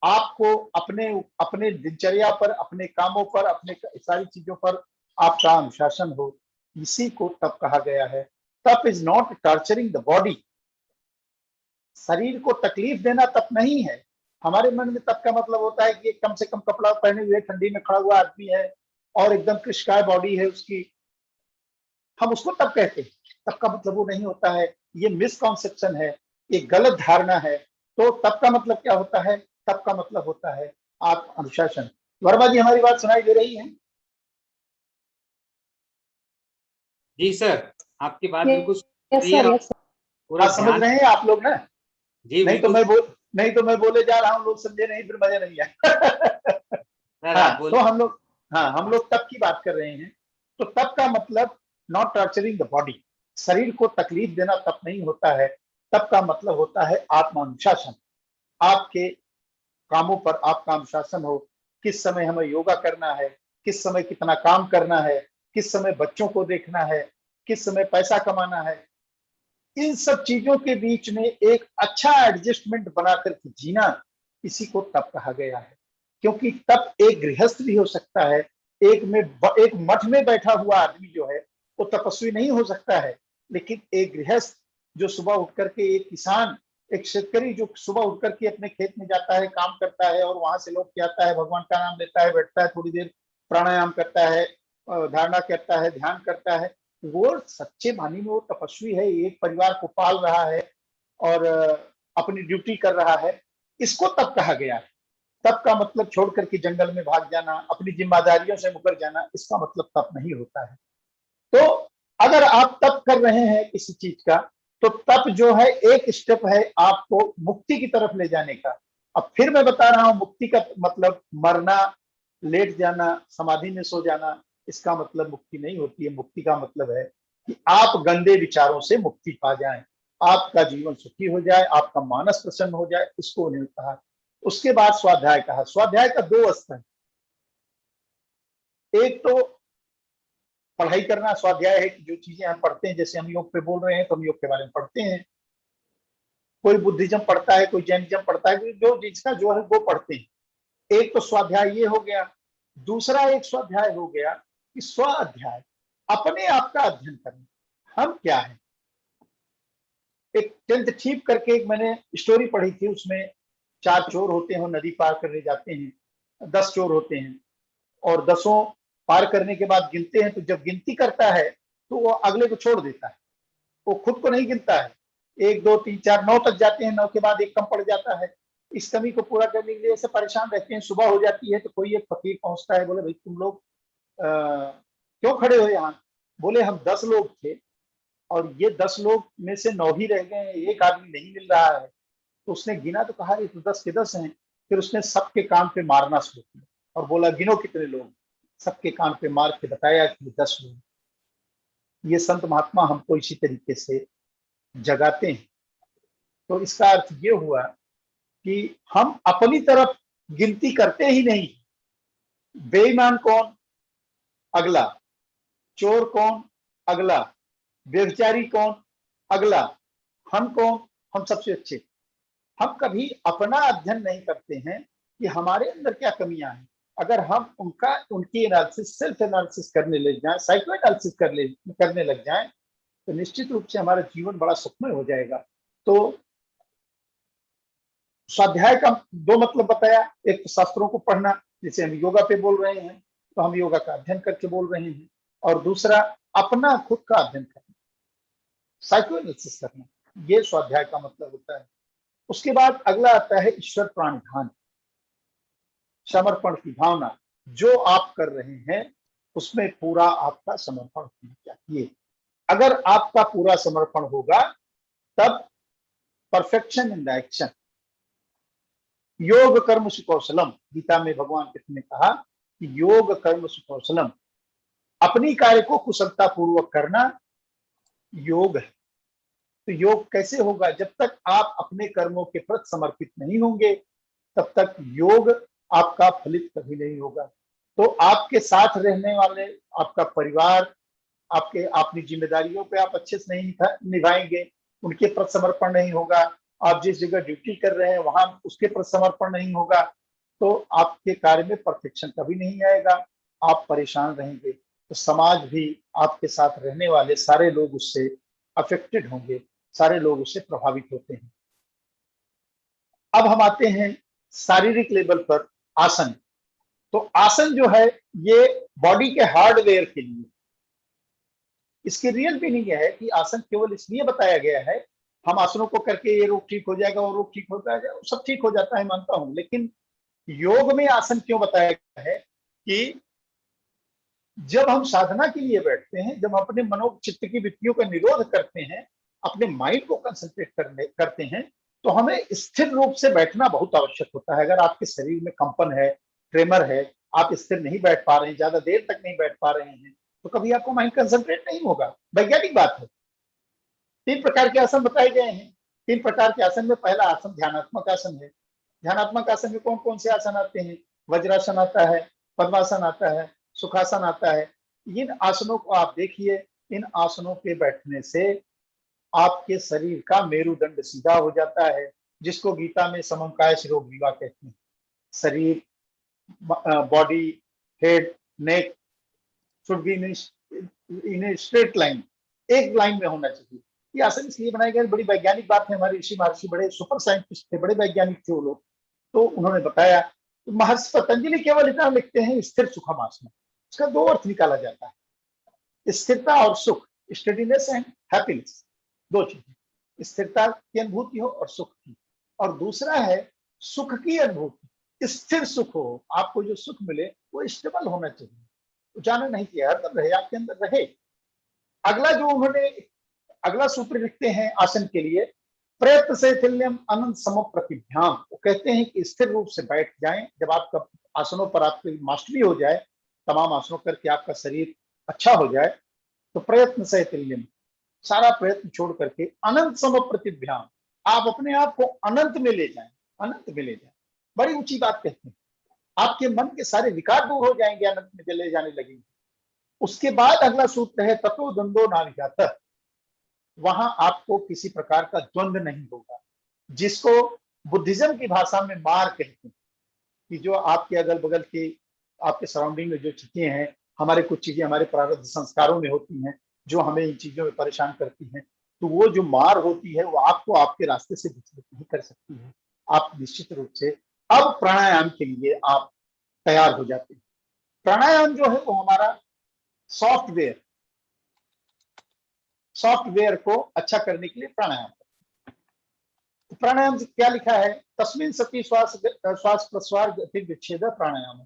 आपको अपने दिनचर्या पर, अपने कामों पर, अपने सारी चीजों पर आपका अनुशासन हो, इसी को तप कहा गया है। तप is not torturing the body. शरीर को तकलीफ देना तप नहीं है। हमारे मन में तप का मतलब होता है कि कम से कम कपड़ा पहने हुए ठंडी में खड़ा हुआ आदमी है और एकदम कृष्णकाय बॉडी है उसकी, हम उसको तप कहते हैं। तप का मतलब वो नहीं होता है, ये मिसकॉन्सेप्शन है, ये गलत धारणा है। तो तप का मतलब क्या होता है? तप का मतलब होता है आप अनुशासन। वर्मा जी, हमारी बात सुनाई दे रही है? जी सर, आपकी बात Yes, बिल्कुल yes, सही है। sir, yes, sir. पूरा बात समझ ध्यान, रहे हैं आप लोग ना? जी नहीं तो मैं बोले जा रहा हूँ, लोग समझे नहीं, फिर मजा नहीं आए। हाँ, तो हम लोग तप की बात कर रहे हैं। तो तप का मतलब नॉट टॉर्चरिंग द बॉडी, शरीर को तकलीफ देना तप नहीं होता है। तप का मतलब होता है आत्मानुशासन। आपके कामों पर आपका अनुशासन हो, किस समय हमें योगा करना है, किस समय कितना काम करना है, किस समय बच्चों को देखना है, किस समय पैसा कमाना है, इन सब चीजों के बीच में एक अच्छा एडजस्टमेंट बनाकर के जीना, इसी को तप कहा गया है। क्योंकि तप एक गृहस्थ भी हो सकता है, एक मठ में बैठा हुआ आदमी जो है वो तपस्वी नहीं हो सकता है, लेकिन एक गृहस्थ जो सुबह उठ करके, एक किसान, एक शेतकरी जो सुबह उठ करके अपने खेत में जाता है, काम करता है और वहां से लौट के आता है, भगवान का नाम लेता है, बैठता है, थोड़ी देर प्राणायाम करता है, धारणा करता है, ध्यान करता है, वो सच्चे मानी में वो तपस्वी है, एक परिवार को पाल रहा है और अपनी ड्यूटी कर रहा है। इसको तप कहा गया है। तप का मतलब छोड़ करके जंगल में भाग जाना, अपनी जिम्मेदारियों से मुकर जाना, इसका मतलब तप नहीं होता है। तो अगर आप तप कर रहे हैं किसी चीज का, तो तप जो है एक स्टेप है आपको मुक्ति की तरफ ले जाने का। अब फिर मैं बता रहा हूं, मुक्ति का मतलब मरना, लेट जाना, समाधि में सो जाना, इसका मतलब मुक्ति नहीं होती है। मुक्ति का मतलब है कि आप गंदे विचारों से मुक्ति पा जाएं, आपका जीवन सुखी हो जाए, आपका मानस प्रसन्न हो जाए, इसको उन्होंने कहा। उसके बाद स्वाध्याय कहा। स्वाध्याय का दो स्तर, एक तो पढ़ाई करना स्वाध्याय है कि जो चीजें हम पढ़ते हैं, जैसे हम योग पे बोल रहे हैं तो हम योग के बारे में पढ़ते हैं, कोई बुद्धिज्म पढ़ता है, कोई जैनिज्म पढ़ता है, जो जिसका जो है वो पढ़ते हैं। एक तो स्वाध्याय ये हो गया। दूसरा एक स्वाध्याय हो गया कि स्व अध्याय, अपने आप का अध्ययन करना, हम क्या है। एक 10th ठीक करके एक मैंने स्टोरी पढ़ी थी, उसमें 4 चोर होते हैं, नदी पार करने जाते हैं, 10 चोर होते हैं और 10 पार करने के बाद गिनते हैं, तो जब गिनती करता है तो वो अगले को छोड़ देता है, वो खुद को नहीं गिनता है। 1 2 3 4 9 तक जाते हैं, 9 के बाद एक कम पड़ जाता है। इस कमी को पूरा करने के लिए ऐसे परेशान रहते हैं। सुबह हो जाती है तो कोई एक फकीर पहुंचता है, बोले भाई तुम लोग क्यों खड़े हो यहाँ? बोले हम 10 लोग थे और ये 10 लोग में से 9 ही रह गए, एक आदमी नहीं मिल रहा है। तो उसने गिना तो कहा ये तो 10 के 10 हैं। फिर उसने सबके कान पे मारना शुरू किया और बोला गिनो कितने लोग। सबके कान पे मार के बताया कि 10 लोग। ये संत महात्मा हमको इसी तरीके से जगाते हैं। तो इसका अर्थ ये हुआ कि हम अपनी तरफ गिनती करते ही नहीं। बेईमान कौन? अगला। चोर कौन? अगला। व्यभिचारी कौन? अगला। हम कौन? हम सबसे अच्छे। हम कभी अपना अध्ययन नहीं करते हैं कि हमारे अंदर क्या कमियां हैं। अगर हम उनकी एनालिसिस, सेल्फ एनालिसिस करने लग जाएं, साइको एनालिसिस करने लग जाएं, तो निश्चित रूप से हमारा जीवन बड़ा सुखमय हो जाएगा। तो स्वाध्याय का 2 मतलब बताया। एक तो शास्त्रों को पढ़ना, जैसे हम योगा पे बोल रहे हैं तो हम योगा का अध्ययन करके बोल रहे हैं, और दूसरा अपना खुद का अध्ययन करना, साइको एनालिसिस करना, ये स्वाध्याय का मतलब होता है। उसके बाद अगला आता है ईश्वर प्राणिधान, समर्पण की भावना। जो आप कर रहे हैं उसमें पूरा आपका समर्पण होना चाहिए। अगर आपका पूरा समर्पण होगा तब परफेक्शन इन द एक्शन। योग कर्म सुकौशलम, गीता में भगवान कृष्ण ने कहा कि योग कर्म सुकौशलम, अपनी कार्य को कुशलता पूर्वक करना योग है। तो योग कैसे होगा? जब तक आप अपने कर्मों के प्रति समर्पित नहीं होंगे तब तक योग आपका फलित कभी नहीं होगा। तो आपके साथ रहने वाले, आपका परिवार, आपके अपनी जिम्मेदारियों पे आप अच्छे से नहीं निभाएंगे, उनके प्रति समर्पण नहीं होगा, आप जिस जगह ड्यूटी कर रहे हैं वहां उसके प्रति समर्पण नहीं होगा, तो आपके कार्य में परफेक्शन कभी नहीं आएगा, आप परेशान रहेंगे। तो समाज भी, आपके साथ रहने वाले सारे लोग उससे अफेक्टेड होंगे, सारे लोग उससे प्रभावित होते हैं। अब हम आते हैं शारीरिक लेवल पर आसन। तो आसन जो है ये बॉडी के हार्डवेयर के लिए, इसकी रियल मीनिंग है कि आसन केवल इसलिए बताया गया है, हम आसनों को करके ये रोग ठीक हो जाएगा, वो रोग ठीक हो जाएगा, सब ठीक हो जाता है मानता हूं, लेकिन योग में आसन क्यों बताया गया है कि जब हम साधना के लिए बैठते हैं, जब हम अपने मनोचित्त की वृत्तियों का निरोध करते हैं, अपने माइंड को कंसंट्रेट करते हैं, तो हमें स्थिर रूप से बैठना बहुत आवश्यक होता है। अगर आपके शरीर में कंपन है, ट्रेमर है, आप स्थिर नहीं बैठ पा रहे हैं, ज्यादा देर तक नहीं बैठ पा रहे हैं, तो कभी आपको माइंड कंसंट्रेट नहीं होगा। वैज्ञानिक बात है। 3 प्रकार के आसन बताए गए हैं। 3 प्रकार के आसन में पहला आसन ध्यानात्मक आसन है। ध्यानात्मक आसन में कौन कौन से आसन आते हैं? वज्रासन आता है, पद्मासन आता है, सुखासन आता है। इन आसनों को आप देखिए, इन आसनों के बैठने से आपके शरीर का मेरुदंड सीधा हो जाता है, जिसको गीता में समकाय शिरोग्रीवा कहते हैं। शरीर, body, head, neck should be in straight line, एक लाइन में होना चाहिए। ये आसन इसलिए बनाए गए, बड़ी वैज्ञानिक बात है। हमारे ऋषि महर्षि बड़े सुपर साइंटिस्ट थे, बड़े वैज्ञानिक थे वो लोग, तो उन्होंने बताया। तो महर्षि पतंजलि केवल इतना लिखते हैं स्थिर सुखम आसन। इसका 2 अर्थ निकाला जाता है, स्थिरता और सुख, स्टेडीनेस एंड हैप्पीनेस, 2 चीजें, स्थिरता की अनुभूति हो और सुख की। और दूसरा है सुख की अनुभूति, स्थिर सुख हो, आपको जो सुख मिले वो स्टेबल होना चाहिए, जाना नहीं चाहिए, हरदम रहे, आपके अंदर रहे। अगला जो उन्होंने अगला सूत्र लिखते हैं आसन के लिए, प्रयत्न से थिल्यम अनंत सम प्रतिभ्याम। वो कहते हैं कि स्थिर रूप से बैठ जाएं। जब आपका आसनों पर आपकी मास्टरी हो जाए, तमाम आसनों करके आपका शरीर अच्छा हो जाए, तो प्रयत्न से थिल्यम, सारा प्रयत्न छोड़ करके अनंत सम प्रतिभ्याम, आप अपने आप को अनंत में ले जाएं, अनंत में ले जाएं। बड़ी ऊंची बात कहते हैं। आपके मन के सारे विकार दूर हो जाएंगे, अनंत में चले जाने लगेंगे। उसके बाद अगला सूत्र है ततो द्वंद्वो न विजातः। वहां आपको किसी प्रकार का द्वंद्व नहीं होगा, जिसको बुद्धिज्म की भाषा में मार कहते हैं, कि जो आपके अगल बगल के, आपके सराउंडिंग में जो चीजें हैं, हमारे कुछ चीजें हमारे प्रारब्ध संस्कारों में होती हैं जो हमें इन चीजों में परेशान करती हैं, तो वो जो मार होती है वो आपको आपके रास्ते से विचलित नहीं कर सकती है। आप निश्चित रूप से अब प्राणायाम के लिए आप तैयार हो जाते हैं। प्राणायाम जो है वो हमारा सॉफ्टवेयर को अच्छा करने के लिए प्राणायाम। तो प्राणायाम से क्या लिखा है, तस्मिन् सति श्वास प्रश्वास गति विच्छेद pranayama,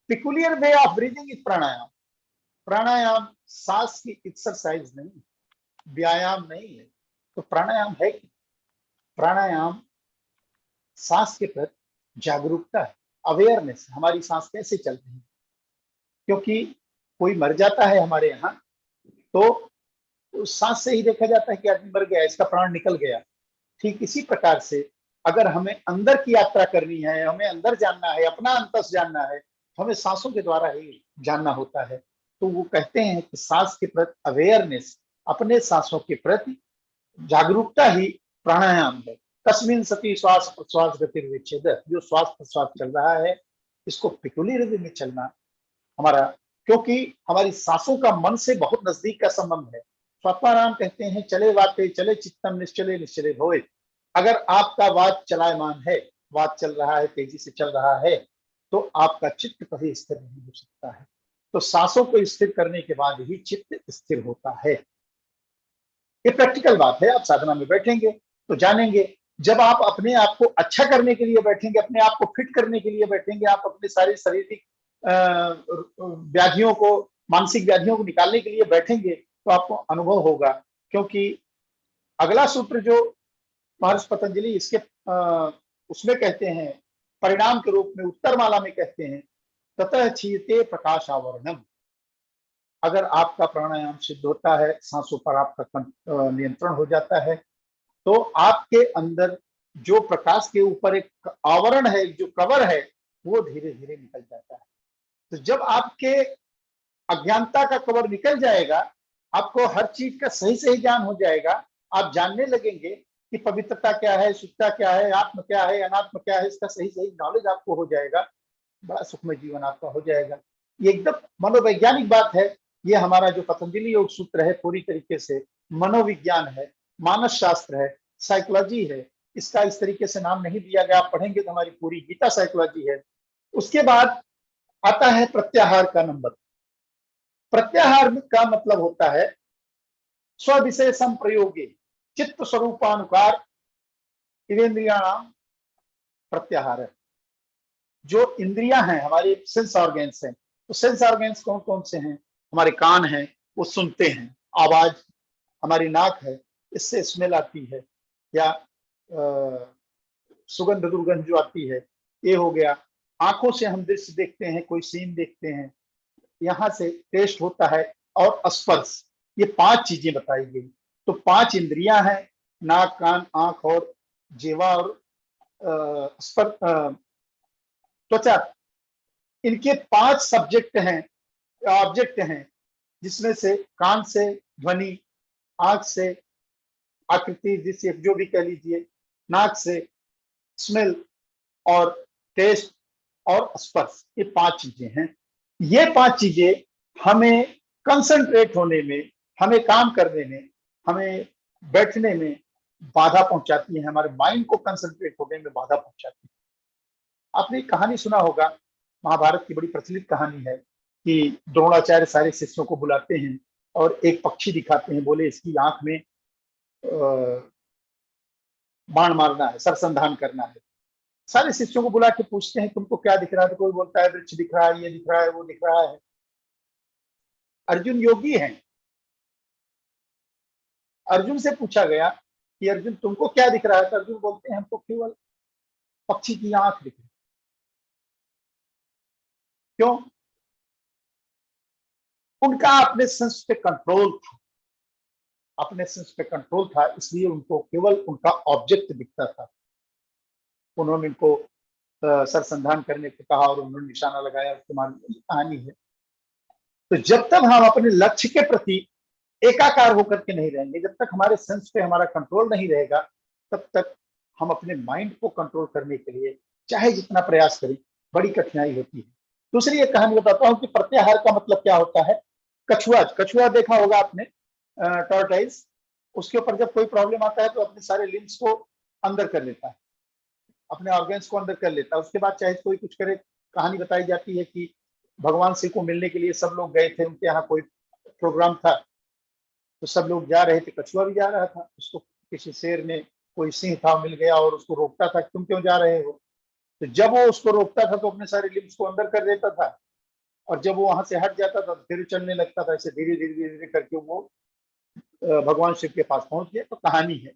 peculiar way of breathing is pranayama. Pranayama सांस की एक्सरसाइज नहीं, व्यायाम नहीं है। तो प्राणायाम है कि प्राणायाम सांस के प्रति जागरूकता है, अवेयरनेस, हमारी सांस कैसे चल रही है। क्योंकि कोई मर जाता है हमारे यहाँ तो उस सांस से ही देखा जाता है कि आदमी मर गया, इसका प्राण निकल गया। ठीक इसी प्रकार से अगर हमें अंदर की यात्रा करनी है, हमें अंदर जानना है, अपना अंतस जानना है, तो हमें सांसों के द्वारा ही जानना होता है। तो वो कहते हैं कि सांस के प्रति अवेयरनेस, अपने सांसों के प्रति जागरूकता ही प्राणायाम है। तस्मिन् सति श्वास प्रश्वास गति विच्छेद, जो श्वास प्रश्वास चल रहा है इसको पिकुलियर वे में चलना हमारा, क्योंकि हमारी सांसों का मन से बहुत नजदीक का संबंध है। स्वात्माराम कहते हैं चले वाते चले चित्तम निश्चले निश्चले भवे। अगर आपका वात चलायमान है, वात चल रहा है, तेजी से चल रहा है, तो आपका चित्त कभी स्थिर नहीं हो सकता है। तो सांसों को स्थिर करने के बाद ही चित्त स्थिर होता है। ये प्रैक्टिकल बात है। आप साधना में बैठेंगे तो जानेंगे। जब आप अपने आप को अच्छा करने के लिए बैठेंगे, अपने आप को फिट करने के लिए बैठेंगे, आप अपने सारी शारीरिक व्याधियों को, मानसिक व्याधियों को निकालने के लिए बैठेंगे, तो आपको अनुभव होगा। क्योंकि अगला सूत्र जो महर्षि पतंजलि इसके उसमें कहते हैं, परिणाम के रूप में उत्तरमाला में कहते हैं, ततः क्षीयते प्रकाश आवरणम। अगर आपका प्राणायाम सिद्ध होता है, सांसों पर आपका नियंत्रण हो जाता है, तो आपके अंदर जो प्रकाश के ऊपर एक आवरण है, जो कवर है, वो धीरे धीरे निकल जाता है। तो जब आपके अज्ञानता का कवर निकल जाएगा, आपको हर चीज का सही सही ज्ञान हो जाएगा। आप जानने लगेंगे कि पवित्रता क्या है, शुद्धता क्या है, आत्म क्या है, अनात्म क्या है, इसका सही सही नॉलेज आपको हो जाएगा। बड़ा सुखमय जीवन आपका हो जाएगा। ये एकदम मनोवैज्ञानिक बात है। ये हमारा जो पतंजलि योग सूत्र है पूरी तरीके से मनोविज्ञान है, मानस शास्त्र है, साइकोलॉजी है। इसका इस तरीके से नाम नहीं दिया गया। आप पढ़ेंगे तो हमारी पूरी गीता साइकोलॉजी है। उसके बाद आता है प्रत्याहार का नंबर। प्रत्याहार का मतलब होता है स्व विषय संप्रयोगे चित्त स्वरूपानुकार इवेंद्रियाणाम प्रत्याहार है। जो इंद्रियां हैं, हमारे सेंस ऑर्गेन्स हैं, तो सेंस ऑर्गेन्स कौन कौन से हैं? हमारे कान हैं, वो सुनते हैं आवाज। हमारी नाक है, इससे स्मेल आती है, या सुगंध दुर्गंध जो आती है, ये हो गया। आंखों से हम दृश्य देखते हैं, कोई सीन देखते हैं, यहाँ से टेस्ट होता है, और स्पर्श। ये 5 चीजें बताई गई। तो 5 इंद्रियां हैं, नाक, कान, आंख और जीवा और त्वचा। इनके 5 सब्जेक्ट हैं, ऑब्जेक्ट हैं, जिसमें से कान से ध्वनि, आंख से आकृति, जिसे जो भी कह लीजिए, नाक से स्मेल और टेस्ट और स्पर्श, ये 5 चीजें हैं। ये 5 चीजें हमें कंसंट्रेट होने में, हमें काम करने में, हमें बैठने में बाधा पहुंचाती है, हमारे माइंड को कंसंट्रेट होने में बाधा पहुंचाती है। आपने एक कहानी सुना होगा, महाभारत की बड़ी प्रचलित कहानी है, कि द्रोणाचार्य सारे शिष्यों को बुलाते हैं और एक पक्षी दिखाते हैं, बोले इसकी आंख में बाण मारना है, सरसंधान करना है। सारे शिष्यों को बुला के पूछते हैं तुमको क्या दिख रहा है? तो कोई बोलता है वृक्ष दिख रहा है, ये दिख रहा है, वो दिख रहा है। अर्जुन योगी हैं, अर्जुन से पूछा गया कि अर्जुन तुमको क्या दिख रहा है, तो अर्जुन बोलते हैं हमको केवल पक्षी की आंख दिख रही। क्यों? उनका अपने सेंस पे कंट्रोल था, अपने सेंस पे कंट्रोल था, इसलिए उनको केवल उनका ऑब्जेक्ट दिखता था। उन्होंने इनको सरसंधान करने को कहा और उन्होंने निशाना लगाया, तुम्हारी कहानी है। तो जब तक हम अपने लक्ष्य के प्रति एकाकार होकर के नहीं रहेंगे, जब तक हमारे सेंस पे हमारा कंट्रोल नहीं रहेगा, तब तक हम अपने माइंड को कंट्रोल करने के लिए चाहे जितना प्रयास करें, बड़ी कठिनाई होती है। दूसरी एक कहानी बताता हूँ कि प्रत्याहार का मतलब क्या होता है। कछुआ, कछुआ देखा होगा आपने, टॉर्टाइज, उसके ऊपर जब कोई प्रॉब्लम आता है तो अपने सारे लिम्स को अंदर कर लेता है, अपने ऑर्गन्स को अंदर कर लेता है। उसके बाद चाहे कोई कुछ करे। कहानी बताई जाती है कि भगवान शिव को मिलने के लिए सब लोग गए थे, उनके यहाँ कोई प्रोग्राम था, तो सब लोग जा रहे थे, कछुआ भी जा रहा था। उसको किसी शेर ने, कोई सिंह था, मिल गया और उसको रोकता था, तुम क्यों जा रहे हो। तो जब वो उसको रोकता था तो अपने सारे लिम्स को अंदर कर देता था, और जब वो वहां से हट जाता था तो फिर चलने लगता था। ऐसे धीरे धीरे धीरे धीरे करके वो भगवान शिव के पास पहुंच गया। तो कहानी है,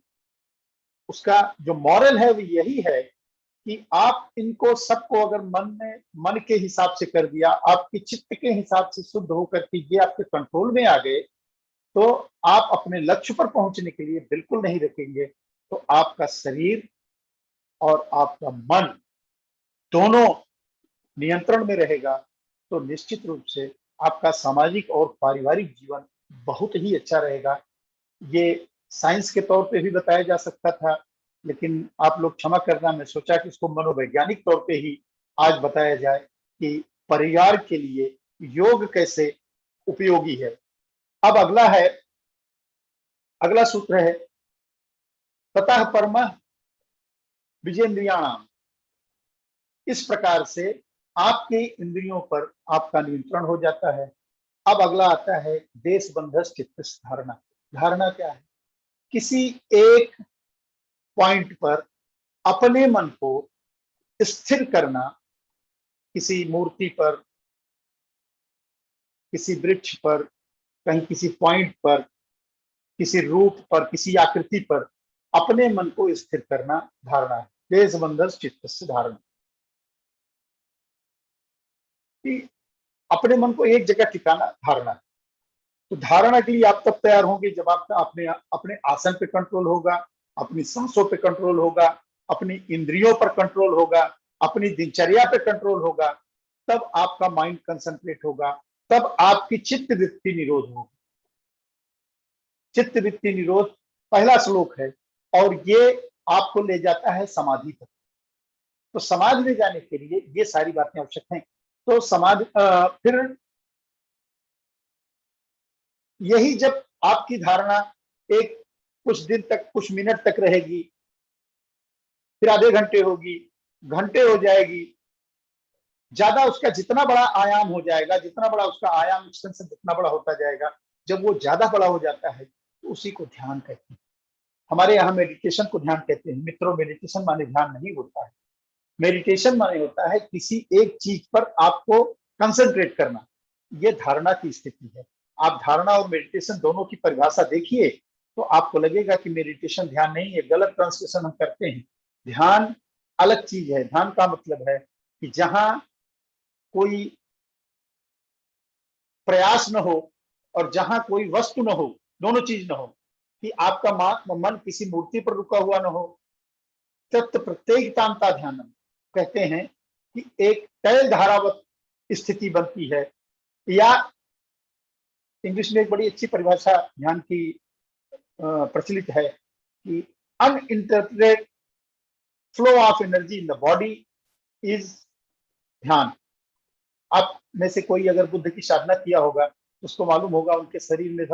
उसका जो मॉरल है वो यही है कि आप इनको सबको अगर मन के हिसाब से कर दिया, आपके चित्त के हिसाब से शुद्ध होकर के ये आपके कंट्रोल में आ गए, तो आप अपने लक्ष्य पर पहुंचने के लिए बिल्कुल नहीं रखेंगे। तो आपका शरीर और आपका मन दोनों नियंत्रण में रहेगा, तो निश्चित रूप से आपका सामाजिक और पारिवारिक जीवन बहुत ही अच्छा रहेगा। ये साइंस के तौर पे भी बताया जा सकता था, लेकिन आप लोग क्षमा करना, मैं सोचा कि इसको मनोवैज्ञानिक तौर पे ही आज बताया जाए कि परिवार के लिए योग कैसे उपयोगी है। अब अगला सूत्र है ततः परमः विजेन्द्रियाणाम। इस प्रकार से आपके इंद्रियों पर आपका नियंत्रण हो जाता है। अब अगला आता है देश बंधस चित्तस्थ धारणा। धारणा क्या है? किसी एक पॉइंट पर अपने मन को स्थिर करना, किसी मूर्ति पर, किसी वृक्ष पर, कहीं किसी पॉइंट पर, किसी रूप पर, किसी आकृति पर अपने मन को स्थिर करना धारणा है। देश बंधस चित्तस्थ धारणा, कि अपने मन को एक जगह टिकाना धारणा है। तो धारणा के लिए आप तब तैयार होंगे जब आपका अपने आसन पे कंट्रोल होगा, अपनी सांसों पे कंट्रोल होगा, अपनी इंद्रियों पर कंट्रोल होगा, अपनी दिनचर्या पे कंट्रोल होगा। तब आपका माइंड कंसंट्रेट होगा, तब आपकी चित्त वृत्ति निरोध होगी। चित्त वृत्ति निरोध पहला श्लोक है, और ये आपको ले जाता है समाधि तक। तो समाधि में जाने के लिए ये सारी बातें आवश्यक हैं। तो समाधि फिर यही जब आपकी धारणा एक कुछ दिन तक, कुछ मिनट तक रहेगी, फिर आधे घंटे होगी, घंटे हो जाएगी, ज्यादा उसका जितना बड़ा आयाम हो जाएगा, जितना बड़ा उसका आयाम एक्सटेंशन जितना बड़ा होता जाएगा, जब वो ज्यादा बड़ा हो जाता है तो उसी को ध्यान कहते हैं। हमारे यहाँ मेडिटेशन को ध्यान कहते हैं। मित्रों, मेडिटेशन माने ध्यान नहीं होता है। मेडिटेशन माने होता है किसी एक चीज पर आपको कंसंट्रेट करना। ये धारणा की स्थिति है। आप धारणा और मेडिटेशन दोनों की परिभाषा देखिए तो आपको लगेगा कि मेडिटेशन ध्यान नहीं है, गलत ट्रांसलेशन हम करते हैं। ध्यान अलग चीज है। ध्यान का मतलब है कि जहां कोई प्रयास न हो और जहां कोई वस्तु न हो, दोनों चीज न हो, कि आपका मन किसी मूर्ति पर रुका हुआ न हो। तत् प्रत्येकतांता ध्यानम कहते हैं कि एक तैल धारावत स्थिति बनती है, या इंग्लिश में एक बड़ी अच्छी परिभाषा ध्यान की प्रचलित है कि uninterrupted flow of energy in the body is ध्यान। आप में से कोई अगर बुद्ध की साधना किया होगा तो उसको मालूम होगा, उनके शरीर में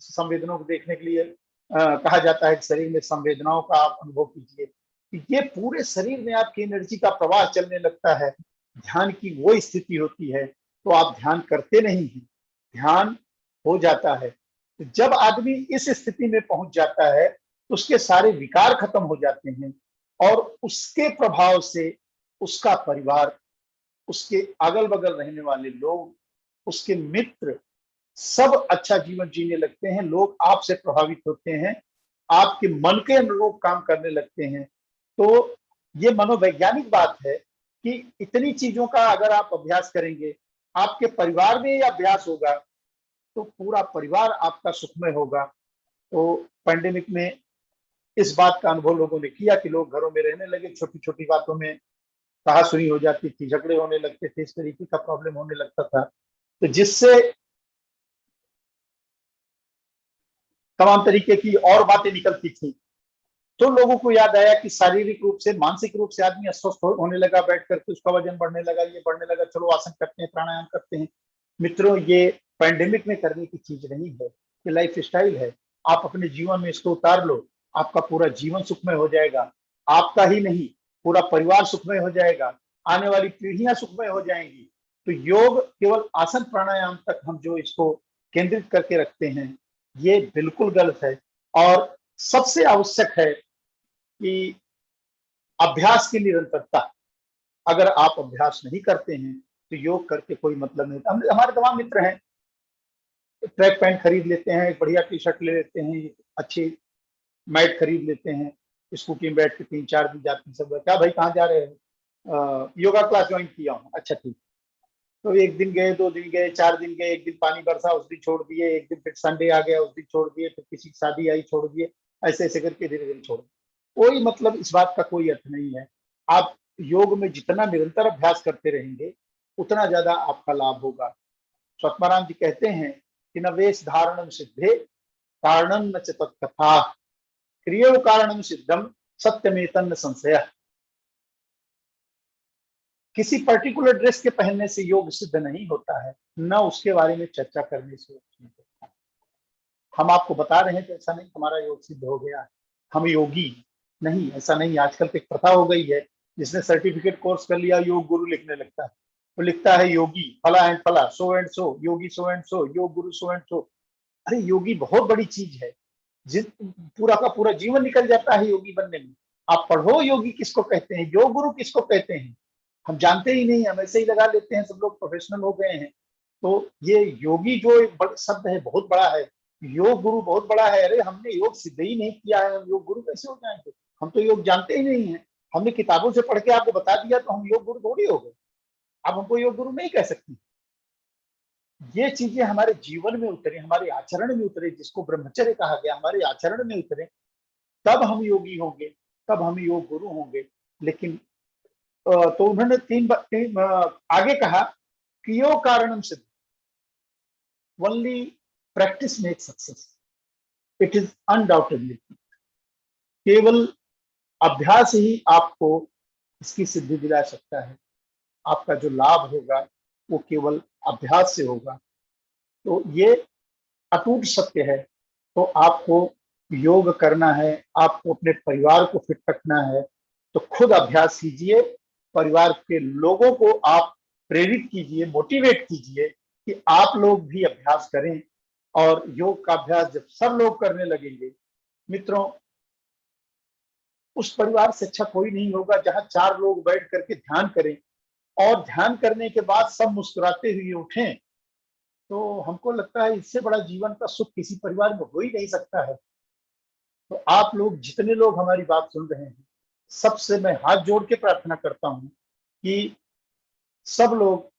संवेदनाओं को देखने के लिए कहा जाता है कि शरीर में संवेदनाओं का आप अनुभव कीजिए, कि ये पूरे शरीर में आपकी एनर्जी का प्रवाह चलने लगता है। ध्यान की वो स्थिति होती है। तो आप ध्यान करते नहीं हैं, ध्यान हो जाता है। तो जब आदमी इस स्थिति में पहुंच जाता है तो उसके सारे विकार खत्म हो जाते हैं, और उसके प्रभाव से उसका परिवार, उसके अगल बगल रहने वाले लोग, उसके मित्र सब अच्छा जीवन जीने लगते हैं, लोग आपसे प्रभावित होते हैं, आपके मन के अनुरूप काम करने लगते हैं। तो ये मनोवैज्ञानिक बात है कि इतनी चीजों का अगर आप अभ्यास करेंगे, आपके परिवार में ये अभ्यास होगा तो पूरा परिवार आपका सुखमय होगा। तो पैंडेमिक में इस बात का अनुभव लोगों ने किया कि लोग घरों में रहने लगे, छोटी छोटी बातों में कहासुनी हो जाती थी, झगड़े होने लगते थे, इस तरीके का प्रॉब्लम होने लगता था, तो जिससे तमाम तरीके की और बातें निकलती थी। तो लोगों को याद आया कि शारीरिक रूप से, मानसिक रूप से आदमी अस्वस्थ होने लगा, बैठ करके उसका वजन बढ़ने लगा, ये बढ़ने लगा, चलो आसन करते हैं, प्राणायाम करते हैं। मित्रों, ये पैंडेमिक में करने की चीज नहीं है, ये लाइफ स्टाइल है। आप अपने जीवन में इसको उतार लो, आपका पूरा जीवन सुखमय हो जाएगा। आपका ही नहीं, पूरा परिवार सुखमय हो जाएगा, आने वाली पीढ़ियां सुखमय हो जाएंगी। तो योग केवल आसन प्राणायाम तक हम जो इसको केंद्रित करके रखते हैं, ये बिल्कुल गलत है। और सबसे आवश्यक है कि अभ्यास की निरंतरता। अगर आप अभ्यास नहीं करते हैं तो योग करके कोई मतलब नहीं। हमारे तमाम मित्र हैं, ट्रैक पैंट खरीद लेते हैं, एक बढ़िया टी शर्ट ले लेते हैं, अच्छी मैट खरीद लेते हैं, स्कूटी में बैठ के 3-4 दिन जाते हैं। सब क्या भाई कहाँ जा रहे हैं? योगा क्लास ज्वाइन किया हूँ। अच्छा ठीक। तो एक दिन गए, 2 दिन गए, 4 दिन गए, एक दिन पानी बरसा उस दिन छोड़ दिए, एक दिन फिर संडे आ गया उस दिन छोड़ दिए, फिर किसी की शादी आई छोड़ दिए, ऐसे ऐसे करके धीरे धीरे छोड़ दिए। कोई मतलब इस बात का कोई अर्थ नहीं है। आप योग में जितना निरंतर अभ्यास करते रहेंगे उतना ज्यादा आपका लाभ होगा। स्वात्माराम जी कहते हैं कि न वेश धारणम सिद्धे कारणम न च तत्कथा क्रियो कारणम सिद्धम सत्यमेतन संशय। किसी पर्टिकुलर ड्रेस के पहनने से योग सिद्ध नहीं होता है, न उसके बारे में चर्चा करने से योग सिद्ध होता है। हम आपको बता रहे हैं कि ऐसा नहीं हमारा योग सिद्ध हो गया, हम योगी नहीं, ऐसा नहीं। आजकल तो एक प्रथा हो गई है, जिसने सर्टिफिकेट कोर्स कर लिया योग गुरु लिखने लगता है, वो लिखता है योगी फला एंड फला, so and so, Yogi so and so, yoga guru so and so. अरे योगी बहुत बड़ी चीज है, जिस पूरा का पूरा जीवन निकल जाता है योगी बनने में। आप पढ़ो योगी किसको कहते हैं, योग गुरु किसको कहते हैं, हम जानते ही नहीं, हम ऐसे ही लगा लेते हैं, सब लोग प्रोफेशनल हो गए हैं। तो ये योगी जो शब्द है बहुत बड़ा है, योग गुरु बहुत बड़ा है। अरे हमने योग सिद्ध ही नहीं किया है, हम योग गुरु कैसे हो जाएंगे? हम तो योग जानते ही नहीं है। हमने किताबों से पढ़ के आपको बता दिया तो हम योग गुरु थोड़ी हो गए। आप हमको योग गुरु नहीं कह सकती। ये चीजें हमारे जीवन में उतरे, हमारे आचरण में उतरे, जिसको ब्रह्मचर्य कहा गया, हमारे आचरण में उतरे, तब हम योगी होंगे, तब हम योग गुरु होंगे। लेकिन तो उन्होंने तीन आगे कहा कि योग कारणम सिद्ध, only practice make success, it is undoubtedly. केवल अभ्यास ही आपको इसकी सिद्धि दिला सकता है। आपका जो लाभ होगा वो केवल अभ्यास से होगा। तो ये अटूट सत्य है। तो आपको योग करना है, आपको अपने परिवार को फिट रखना है, तो खुद अभ्यास कीजिए, परिवार के लोगों को आप प्रेरित कीजिए, मोटिवेट कीजिए कि आप लोग भी अभ्यास करें। और योग का अभ्यास जब सब लोग करने लगेंगे, मित्रों, उस परिवार से अच्छा कोई नहीं होगा जहां 4 लोग बैठ करके ध्यान करें और ध्यान करने के बाद सब मुस्कुराते हुए उठें। तो हमको लगता है इससे बड़ा जीवन का सुख किसी परिवार में हो ही नहीं सकता है। तो आप लोग जितने लोग हमारी बात सुन रहे हैं, सबसे मैं हाथ जोड़ के प्रार्थना करता हूं कि सब लोग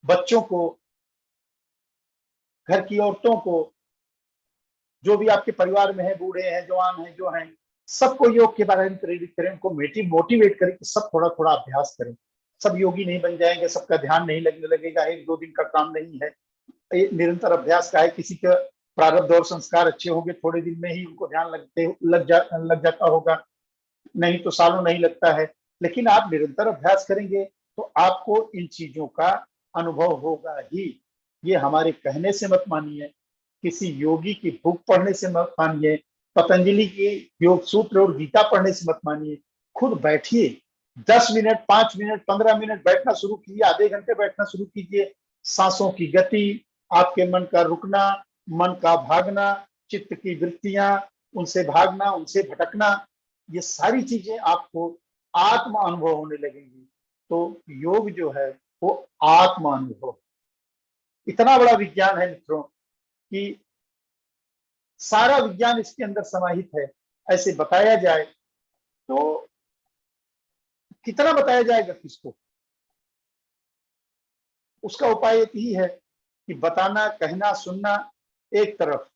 बच्चों को, घर की औरतों को, जो भी आपके परिवार में है, बूढ़े हैं, जवान हैं, जो हैं, सबको योग के बारे में प्रेरित करें, उनको मोटिवेट करें कि सब थोड़ा थोड़ा अभ्यास करें। सब योगी नहीं बन जाएंगे, सबका ध्यान नहीं लगने लगेगा, 1-2 दिन का काम नहीं है, निरंतर अभ्यास का है। किसी का प्रारब्ध और संस्कार अच्छे होंगे, थोड़े दिन में ही उनको ध्यान लग जाता होगा, नहीं तो सालों नहीं लगता है। लेकिन आप निरंतर अभ्यास करेंगे तो आपको इन चीजों का अनुभव होगा ही। ये हमारे कहने से मत मानिए, किसी योगी की बुक पढ़ने से मत मानिए, पतंजलि की योग सूत्र और गीता पढ़ने से मत मानिए। खुद बैठिए, 10 मिनट, 5 मिनट, 15 मिनट बैठना शुरू कीजिए, आधे घंटे बैठना शुरू कीजिए। सांसों की गति, आपके मन का रुकना, मन का भागना, चित्त की वृत्तियां, उनसे भागना, उनसे भटकना, ये सारी चीजें आपको आत्म अनुभव होने लगेंगी। तो योग जो है वो आत्म अनुभव, इतना बड़ा विज्ञान है मित्रों कि सारा विज्ञान इसके अंदर समाहित है। ऐसे बताया जाए तो कितना बताया जाएगा किसको। उसका उपाय एक ही है कि बताना, कहना, सुनना एक तरफ,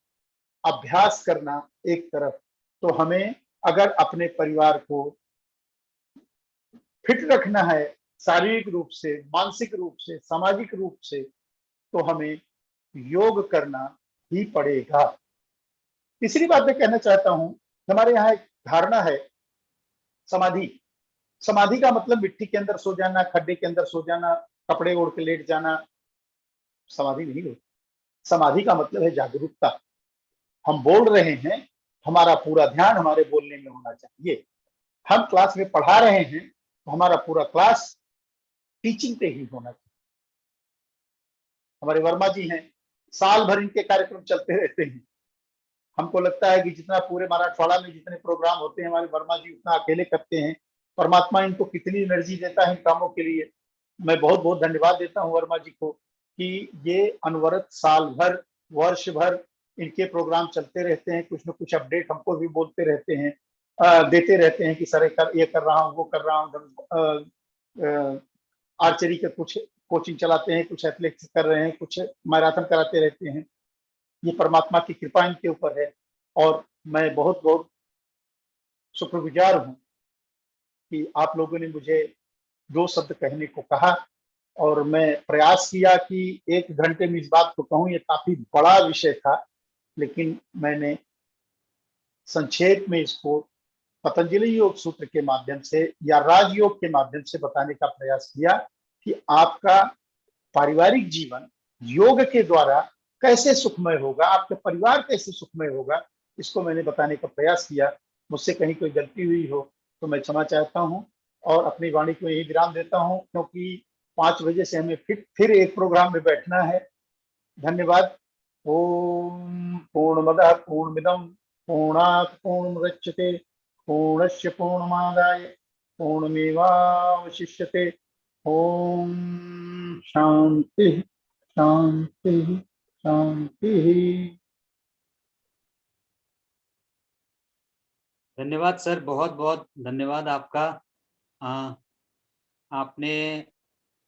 अभ्यास करना एक तरफ। तो हमें अगर अपने परिवार को फिट रखना है, शारीरिक रूप से, मानसिक रूप से, सामाजिक रूप से, तो हमें योग करना ही पड़ेगा। तीसरी बात मैं कहना चाहता हूं, हमारे यहाँ एक धारणा है समाधि। समाधि का मतलब मिट्टी के अंदर सो जाना, खड्डे के अंदर सो जाना, कपड़े ओढ़ के लेट जाना। समाधि नहीं होती। समाधि का मतलब है जागरूकता। हम बोल रहे हैं, हमारा पूरा ध्यान हमारे बोलने में होना चाहिए। हम क्लास में पढ़ा रहे हैं तो हमारा पूरा क्लास टीचिंग पे ही होना चाहिए। हमारे वर्मा जी हैं, साल भर इनके कार्यक्रम चलते रहते हैं। हमको लगता है कि जितना पूरे मराठवाड़ा में जितने प्रोग्राम होते हैं हमारे वर्मा जी उतना अकेले करते हैं। परमात्मा इनको कितनी एनर्जी देता है इन कामों के लिए। मैं बहुत बहुत धन्यवाद देता हूँ वर्मा जी को कि ये अनवरत साल भर, वर्ष भर इनके प्रोग्राम चलते रहते हैं। कुछ न कुछ अपडेट हमको भी बोलते रहते हैं, देते रहते हैं कि सर ये कर रहा हूँ, वो कर रहा हूँ। आर्चरी के कुछ कोचिंग चलाते हैं, कुछ एथलेटिक्स कर रहे हैं, कुछ मैराथन कराते रहते हैं। ये परमात्मा की कृपा इनके ऊपर है और मैं बहुत बहुत शुक्रगुजार हूँ कि आप लोगों ने मुझे 2 शब्द कहने को कहा और मैं प्रयास किया कि 1 घंटे में इस बात को कहूँ। ये काफी बड़ा विषय था, लेकिन मैंने संक्षेप में इसको पतंजलि योग सूत्र के माध्यम से या राजयोग के माध्यम से बताने का प्रयास किया कि आपका पारिवारिक जीवन योग के द्वारा कैसे सुखमय होगा, आपका परिवार कैसे सुखमय होगा, इसको मैंने बताने का प्रयास किया। मुझसे कहीं कोई गलती हुई हो तो मैं क्षमा चाहता हूं और अपनी वाणी को यही विराम देता हूं, क्योंकि 5 बजे से हमें फिर एक प्रोग्राम में बैठना है। धन्यवाद। ओम पूर्णमदः पूर्णमिदं पूर्णात् पूर्णमुदच्यते पूर्णस्य पूर्णमादाय पूर्णमेवावशिष्यते। ओम शांति शांति शांति। धन्यवाद सर, बहुत बहुत धन्यवाद आपका। आपने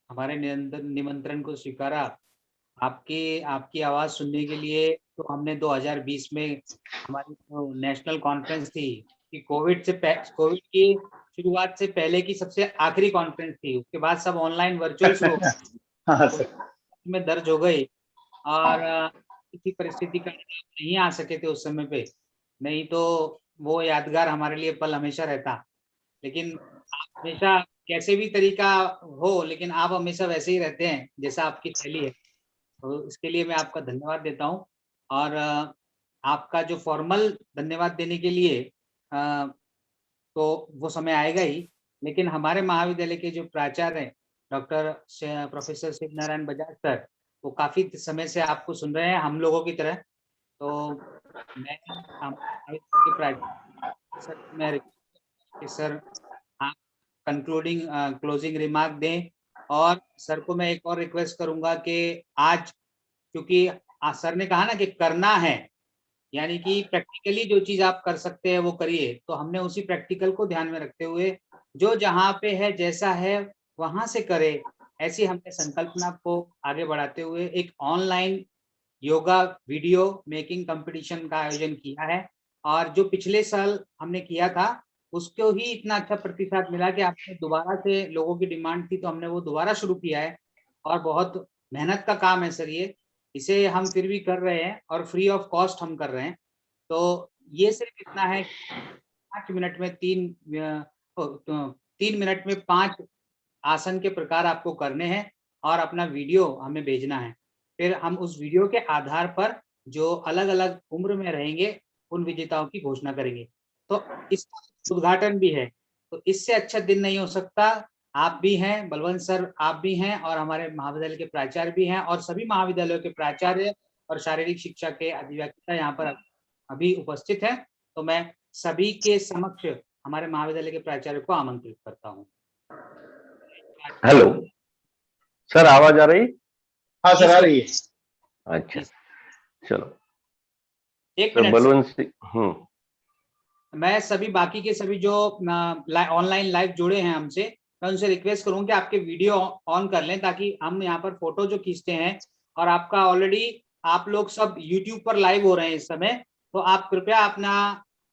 हमारे निमंत्रण को स्वीकारा। आपकी आवाज सुनने के लिए तो हमने 2020 में हमारी जो नेशनल कॉन्फ्रेंस थी कि कोविड की शुरुआत से पहले की सबसे आखिरी कॉन्फ्रेंस थी, उसके बाद सब ऑनलाइन वर्चुअल शुरू में दर्ज हो गई और किसी परिस्थिति का नहीं आ सके थे उस समय पे, नहीं तो वो यादगार हमारे लिए पल हमेशा रहता। लेकिन आप हमेशा कैसे भी तरीका हो, लेकिन आप हमेशा वैसे ही रहते हैं जैसा आपकी शैली है, तो इसके लिए मैं आपका धन्यवाद देता हूँ। और आपका जो फॉर्मल धन्यवाद देने के लिए तो वो समय आएगा ही, लेकिन हमारे महाविद्यालय के जो प्राचार्य हैं doctor professor Shiv Narayan Bajaj sir, वो काफी समय से आपको सुन रहे हैं हम लोगों की तरह। तो मैं सर आप क्लोजिंग रिमार्क दें। और सर को मैं एक और रिक्वेस्ट करूंगा कि आज, क्योंकि सर ने कहा ना कि करना है, यानी कि प्रैक्टिकली जो चीज आप कर सकते हैं वो करिए, तो हमने उसी प्रैक्टिकल को ध्यान में रखते हुए जो जहाँ पे है जैसा है वहां से करे, ऐसी हमने संकल्पना को आगे बढ़ाते हुए एक online yoga video making competition का आयोजन किया है। और जो पिछले साल हमने किया था उसको ही इतना अच्छा प्रतिसाद मिला कि आपने दोबारा से, लोगों की डिमांड थी तो हमने वो दोबारा शुरू किया है। और बहुत मेहनत का काम है सर, इसे हम फिर भी कर रहे हैं और फ्री ऑफ कॉस्ट हम कर रहे हैं। तो ये सिर्फ इतना है, 5 मिनट में 3 मिनट में 5 आसन के प्रकार आपको करने हैं और अपना वीडियो हमें भेजना है। फिर हम उस वीडियो के आधार पर जो अलग अलग उम्र में रहेंगे उन विजेताओं की घोषणा करेंगे। तो इसका उद्घाटन भी है, तो इससे अच्छा दिन नहीं हो सकता। आप भी हैं, बलवंत सर आप भी हैं, और हमारे महाविद्यालय के प्राचार्य भी हैं, और सभी महाविद्यालयों के प्राचार्य और शारीरिक शिक्षा के अधिव्याख्याता यहाँ पर अभी उपस्थित हैं। तो मैं सभी के समक्ष हमारे महाविद्यालय के प्राचार्य को आमंत्रित करता हूँ। हेलो सर, आवाज आ रही? हाँ सर, आ रही है। अच्छा, चलो। एक तो मिनट बलवंत सिंह, मैं सभी बाकी के सभी जो ऑनलाइन लाइव जुड़े हैं हमसे, मैं उनसे रिक्वेस्ट करूं कि आपके वीडियो ऑन कर लें ताकि हम यहाँ पर फोटो जो खींचते हैं, और आपका ऑलरेडी आप लोग सब यूट्यूब पर लाइव हो रहे हैं इस समय, तो आप कृपया अपना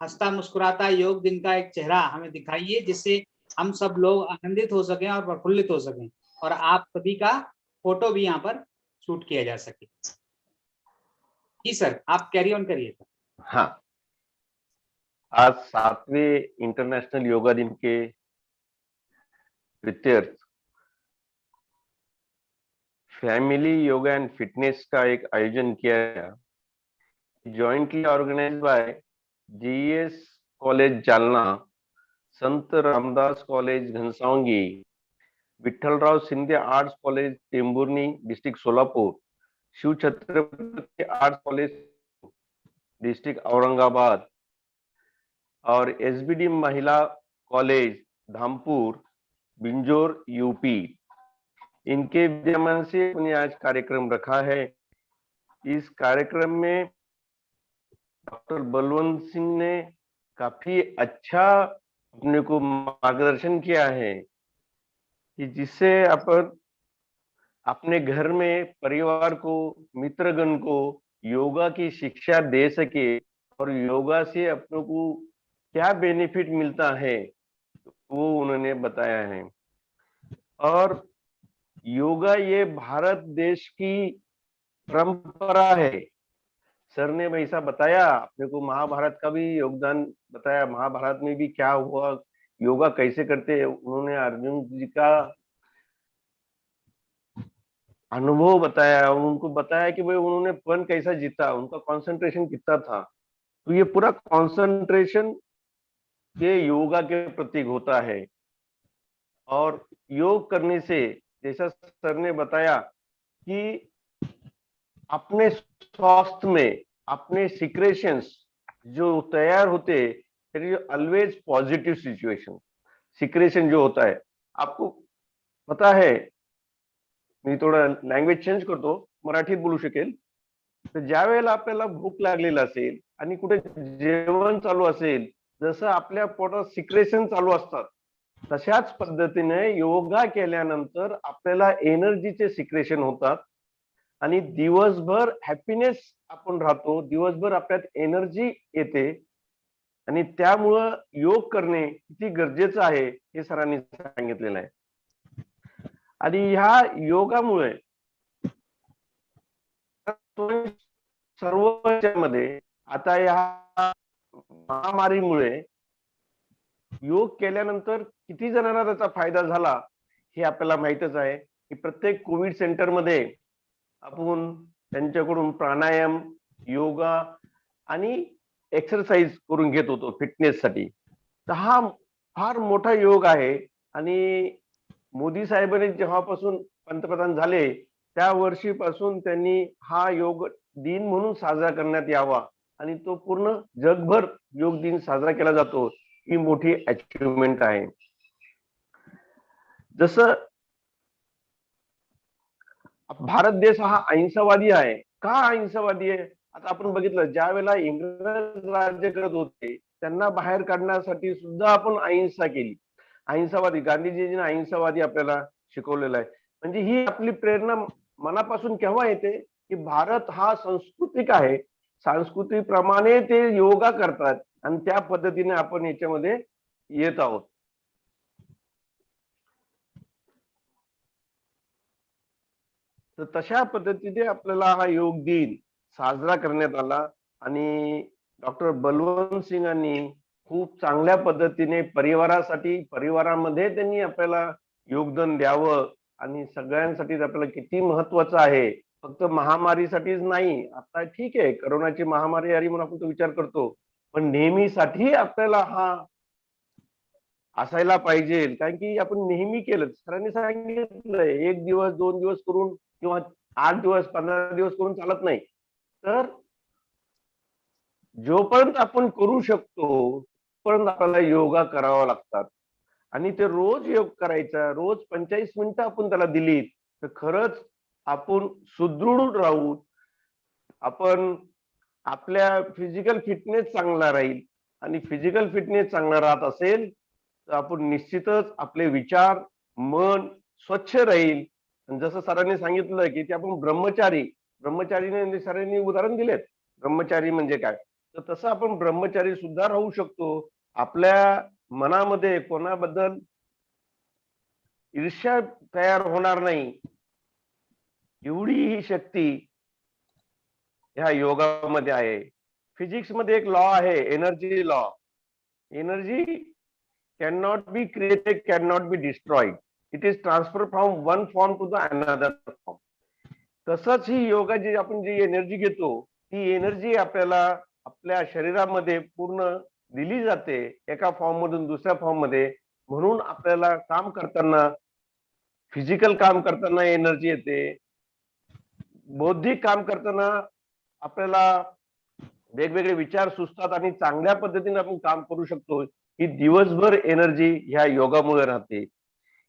हंसता मुस्कुराता योग दिन का एक चेहरा हमें दिखाइए, जिससे हम सब लोग आनंदित हो सकें और प्रफुल्लित हो सकें, और आप सभी का फोटो भी यहाँ पर शूट किया जा सके। जी सर, आप कैरी ऑन करिए सर। हाँ, आज 7वें इंटरनेशनल योगा दिन के प्रत्यर्थ फैमिली योगा एंड फिटनेस का एक आयोजन किया गया, jointly organised by GS college Jalna, Sant Ramdas college Ghansawangi, Vitthalrao Shinde arts college Tembhurni district Solapur, Shiv Chhatrapati arts college district Aurangabad और एसबीडी महिला कॉलेज धामपुर बिंजोर यूपी, इनके विद्यमान से हमने आज कार्यक्रम रखा है। इस कार्यक्रम में डॉक्टर बलवंत सिंह ने काफी अच्छा अपने को मार्गदर्शन किया है कि जिससे अपन अपने घर में परिवार को, मित्रगण को योगा की शिक्षा दे सके और योगा से अपनों को क्या बेनिफिट मिलता है वो उन्होंने बताया है। और योगा ये भारत देश की परंपरा है। सर ने वैसा बताया, अपने को महाभारत का भी योगदान बताया, महाभारत में भी क्या हुआ, योगा कैसे करते हैं, उन्होंने अर्जुन जी का अनुभव बताया, उनको बताया कि भाई उन्होंने वन कैसा जीता, उनका कंसंट्रेशन कितना था। तो ये पूरा कंसंट्रेशन ये योगा के प्रतीक होता है। और योग करने से जैसा सर ने बताया कि अपने स्वास्थ्य में अपने सिक्रेशंस जो तैयार होते, ऑलवेज पॉजिटिव सिच्युएशन, सिक्रेशन जो होता है, आपको पता है, मी थोडं लँग्वेज चेंज करतो, मराठीत बोलू शकेल, तर ज्या वेळेला आपल्याला भूक लागलेला असेल आणि कुठे जेवण चालू असेल, जसं आपल्या पोटात सिक्रेशन चालू असतात, तशाच पद्धतीने योगा केल्यानंतर आपल्याला एनर्जीचे सिक्रेशन होतात आणि दिवसभर हॅपीनेस आपण राहतो, दिवसभर आपल्यात एनर्जी येते आणि त्यामुळं योग करणे किती गरजेचं आहे हे सरांनी सांगितलेलं आहे। आणि ह्या योगामुळे सर्वच्यामध्ये आता या महामारीमुळे योग केल्यानंतर किती जणांना त्याचा फायदा झाला हे आपल्याला माहितच आहे की प्रत्येक कोविड सेंटर मध्ये आपण त्यांच्याकडून प्राणायाम, योगा आणि एक्सरसाइज करून घेत होतो फिटनेस साठी। तर हा फार मोठा योग आहे आणि मोदी साहेबांनी जेव्हापासून पंतप्रधान झाले त्या वर्षीपासून त्यांनी हा योग दिन म्हणून साजरा करण्यात यावा आणि तो पूर्ण जगभर योग दिन साजरा केला जातो, ही मोठी अचीवमेंट आहे। जसं भारत देश हा अहिंसावादी आहे। का अहिंसावादी आहे? आता आपण बघितलं, ज्या वेळेला इंग्रज राज्य करत होते त्यांना बाहेर काढण्यासाठी सुद्धा आपण अहिंसा केली। अहिंसावादी गांधीजींनी अहिंसावादी आपल्याला शिकवलेला आहे। म्हणजे ही आपली प्रेरणा मनापासून केव्हा येते की भारत हा सांस्कृतिक आहे, संस्कृतीप्रमाणे ते योगा करतात आणि त्या पद्धतीने आपण याच्यामध्ये येत आहोत। तर तशा पद्धतीने आपल्याला हा योग दिन साजरा करण्यात आला आणि डॉक्टर बलवंत सिंगांनी खूप चांगल्या पद्धतीने परिवारासाठी, परिवारामध्ये त्यांनी आपल्याला योगदान द्यावं आणि सगळ्यांसाठी आपल्याला किती महत्वाचं आहे, फक्त महामारीसाठीच नाही। आता ठीक आहे, कोरोनाची महामारी आली म्हणून आपण तो विचार करतो, पण नेहमीसाठी आपल्याला हा असायला पाहिजे, कारण की आपण नेहमी केलं। सरांनी सांगितलंय 1 दिवस 2 दिवस करून किंवा 8 दिवस 15 दिवस करून चालत नाही। तर जोपर्यंत आपण करू शकतो तोपर्यंत आपल्याला योगा करावा लागतात आणि ते रोज योग करायचा, रोज 45 मिनिटं आपण त्याला दिली तर खरंच आपण सुदृढ राहू आपण आपल्या फिजिकल फिटनेस चांगला राहील आणि फिजिकल फिटनेस चांगला राहत असेल तर आपण निश्चितच आपले विचार मन स्वच्छ राहील. आणि जसं सरांनी सांगितलं की ते आपण ब्रह्मचारीने सरांनी उदाहरण दिलेत ब्रह्मचारी म्हणजे काय, तर तसं आपण ब्रह्मचारी सुद्धा राहू शकतो. आपल्या मनामध्ये कोणाबद्दल ईर्ष्या तयार होणार नाही, एवढी ही शक्ती ह्या योगामध्ये आहे. फिजिक्स मध्ये एक लॉ आहे, energy law. Energy can not be created, can not be destroyed. It is transfer from one form to the another form. तसंच ही योगा जी आपण जी एनर्जी घेतो ती एनर्जी आपल्याला आपल्या शरीरामध्ये पूर्ण दिली जाते एका फॉर्म मधून दुसऱ्या फॉर्म मध्ये. म्हणून आपल्याला काम करताना फिजिकल काम करताना एनर्जी येते, बौद्धिक काम करताना आपल्याला वेगवेगळे विचार सुचतात आणि चांगल्या पद्धतीने आपण काम करू शकतो. ही दिवसभर एनर्जी ह्या योगामुळे राहते.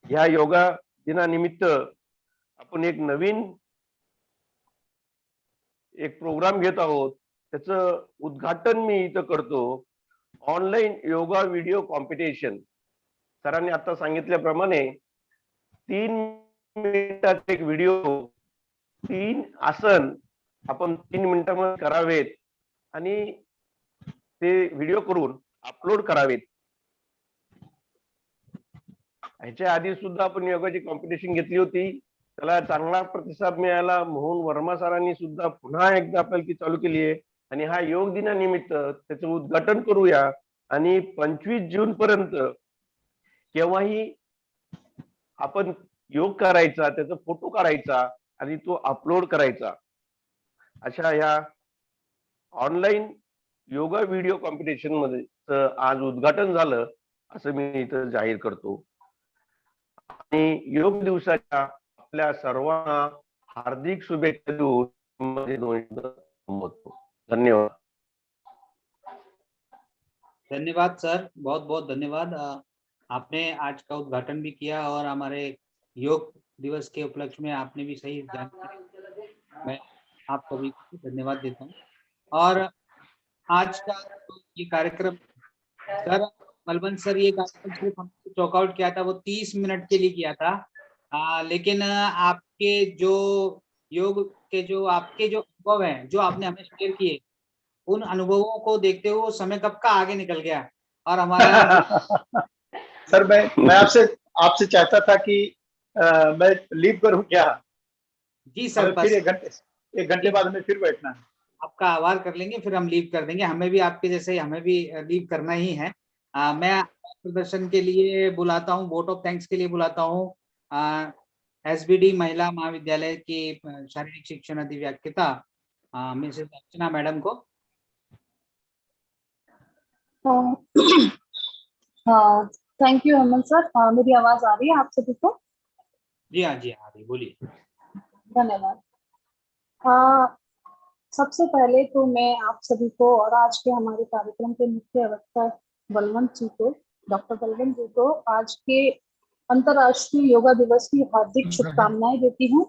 ह्या योगा दिनानिमित्त आपण एक नवीन प्रोग्राम घेत आहोत. त्याचं उद्घाटन मी इथं करतो. Online yoga video competition. सरांनी आता सांगितल्याप्रमाणे 3 मिनिटाचा एक व्हिडिओ, 3 आसन आपण 3 मिनिटांमध्ये करावेत आणि ते व्हिडिओ करून अपलोड करावेत. ह्याच्या आधी सुद्धा आपण योगाची कॉम्पिटिशन घेतली होती, त्याला चांगला प्रतिसाद मिळाला. मोहन वर्मा सरांनी सुद्धा पुन्हा एकदा आपल्याला ती चालू केली आहे आणि हा योग दिनानिमित्त त्याचं उद्घाटन करूया. आणि 25 जून पर्यंत केव्हाही आपण योग करायचा, त्याचा फोटो काढायचा आणि तो अपलोड करायचा. अशा ह्या ऑनलाईन योगा व्हिडिओ कॉम्पिटिशन मध्ये आज उद्घाटन झालं असं मी इथं जाहीर करतो. आणि योग दिवसाच्या आपल्या सर्वांना हार्दिक शुभेच्छा देऊन धन्यवाद. धन्यवाद सर, बहुत बहुत धन्यवाद. आपने आज का उद्घाटन भी किया और हमारे योग दिवस के उपलक्ष्य में आपने भी सही जानकारी. मैं आप सभी को धन्यवाद देता हूँ. और आज का ये कार्यक्रम सर बलवंत सर, ये कार्यक्रम सिर्फ हमने चॉकआउट किया था वो 30 मिनट के लिए किया था. लेकिन आपके जो योग के जो आपके जो अनुभव हैं जो आपने हमें शेयर किए, उन अनुभवों को देखते हुए समय कब का आगे निकल गया और हमारा सर मैं आपसे चाहता था कि मैं लीव करूं क्या? जी सर, फिर एक घंटे बाद हमें फिर बैठना है. आपका आभार कर लेंगे, फिर हम लीव कर देंगे. हमें भी आपके जैसे हमें भी लीव करना ही है. मैं प्रदर्शन के लिए बुलाता हूँ, वोट ऑफ थैंक्स के लिए बुलाता हूँ एसबीडी महिला महाविद्यालय की शारीरिक शिक्षण अधिव्याख्याता मिसेस अर्चना मैडम को. Thank you Hemant sir. मेरी आवाज आ रही है आप सभी को? जी हाँ जी, बोलिए. धन्यवाद. सबसे पहले तो मैं आप सभी को और आज के हमारे कार्यक्रम के मुख्य वक्ता बलवंत जी को, डॉक्टर बलवंत जी को आज के अंतर्राष्ट्रीय योगा दिवस की हार्दिक शुभकामनाएं देती हूँ.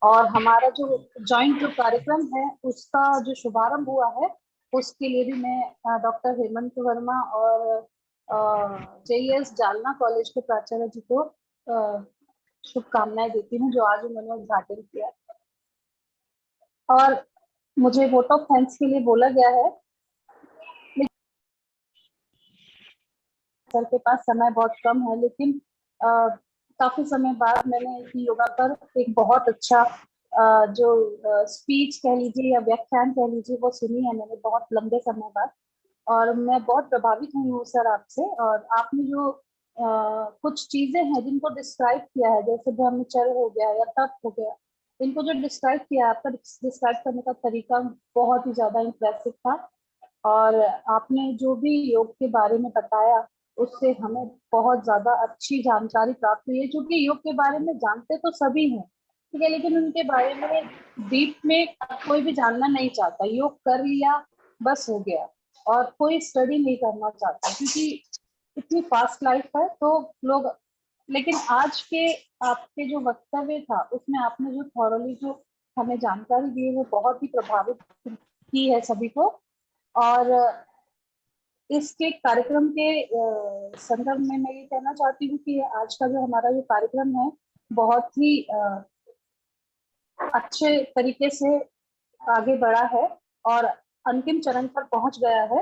और हमारा जो जॉइंट जो कार्यक्रम है उसका जो शुभारंभ हुआ है उसके लिए भी मैं डॉक्टर हेमंत वर्मा और JES जालना कॉलेज के प्राचार्य जी को शुभकामनाएं देती हूँ जो आज उन्होंने उद्घाटन किया. और मुझे वोट ऑफ थैंक्स के लिए बोला गया है, सर के पास समय बहुत कम है, लेकिन काफी समय बाद मैंने योगा पर एक बहुत अच्छा जो स्पीच कह लीजिए या व्याख्यान कह लीजिए वो सुनी है मैंने बहुत लंबे समय बाद. और मैं बहुत प्रभावित हुई हूँ सर आपसे. और आपने जो कुछ चीजें हैं जिनको डिस्क्राइब किया है, जैसे ब्रह्मचर्य हो गया या तप हो गया, इनको जो डिस्क्राइब किया है, आपका डिस्क्राइब करने का तरीका बहुत ही ज्यादा इम्प्रेसिव था. और आपने जो भी योग के बारे में बताया उससे हमें बहुत ज्यादा अच्छी जानकारी प्राप्त हुई है. क्योंकि योग के बारे में जानते तो सभी हैं, ठीक है, लेकिन उनके बारे में डीप में कोई भी जानना नहीं चाहता. योग कर लिया बस हो गया और कोई स्टडी नहीं करना चाहता क्योंकि इतनी फास्ट लाइफ है तो लोग. लेकिन आज के आपके जो वक्तव्य था उसमें आपने जो थॉरली जो हमें जानकारी दी है वो बहुत ही प्रभावित की है सभी को। और इसके कार्यक्रम के संदर्भ में मैं ये कहना चाहती हूँ कि आज का जो हमारा ये कार्यक्रम है बहुत ही अच्छे तरीके से आगे बढ़ा है और अंतिम चरण पर पहुंच गया है।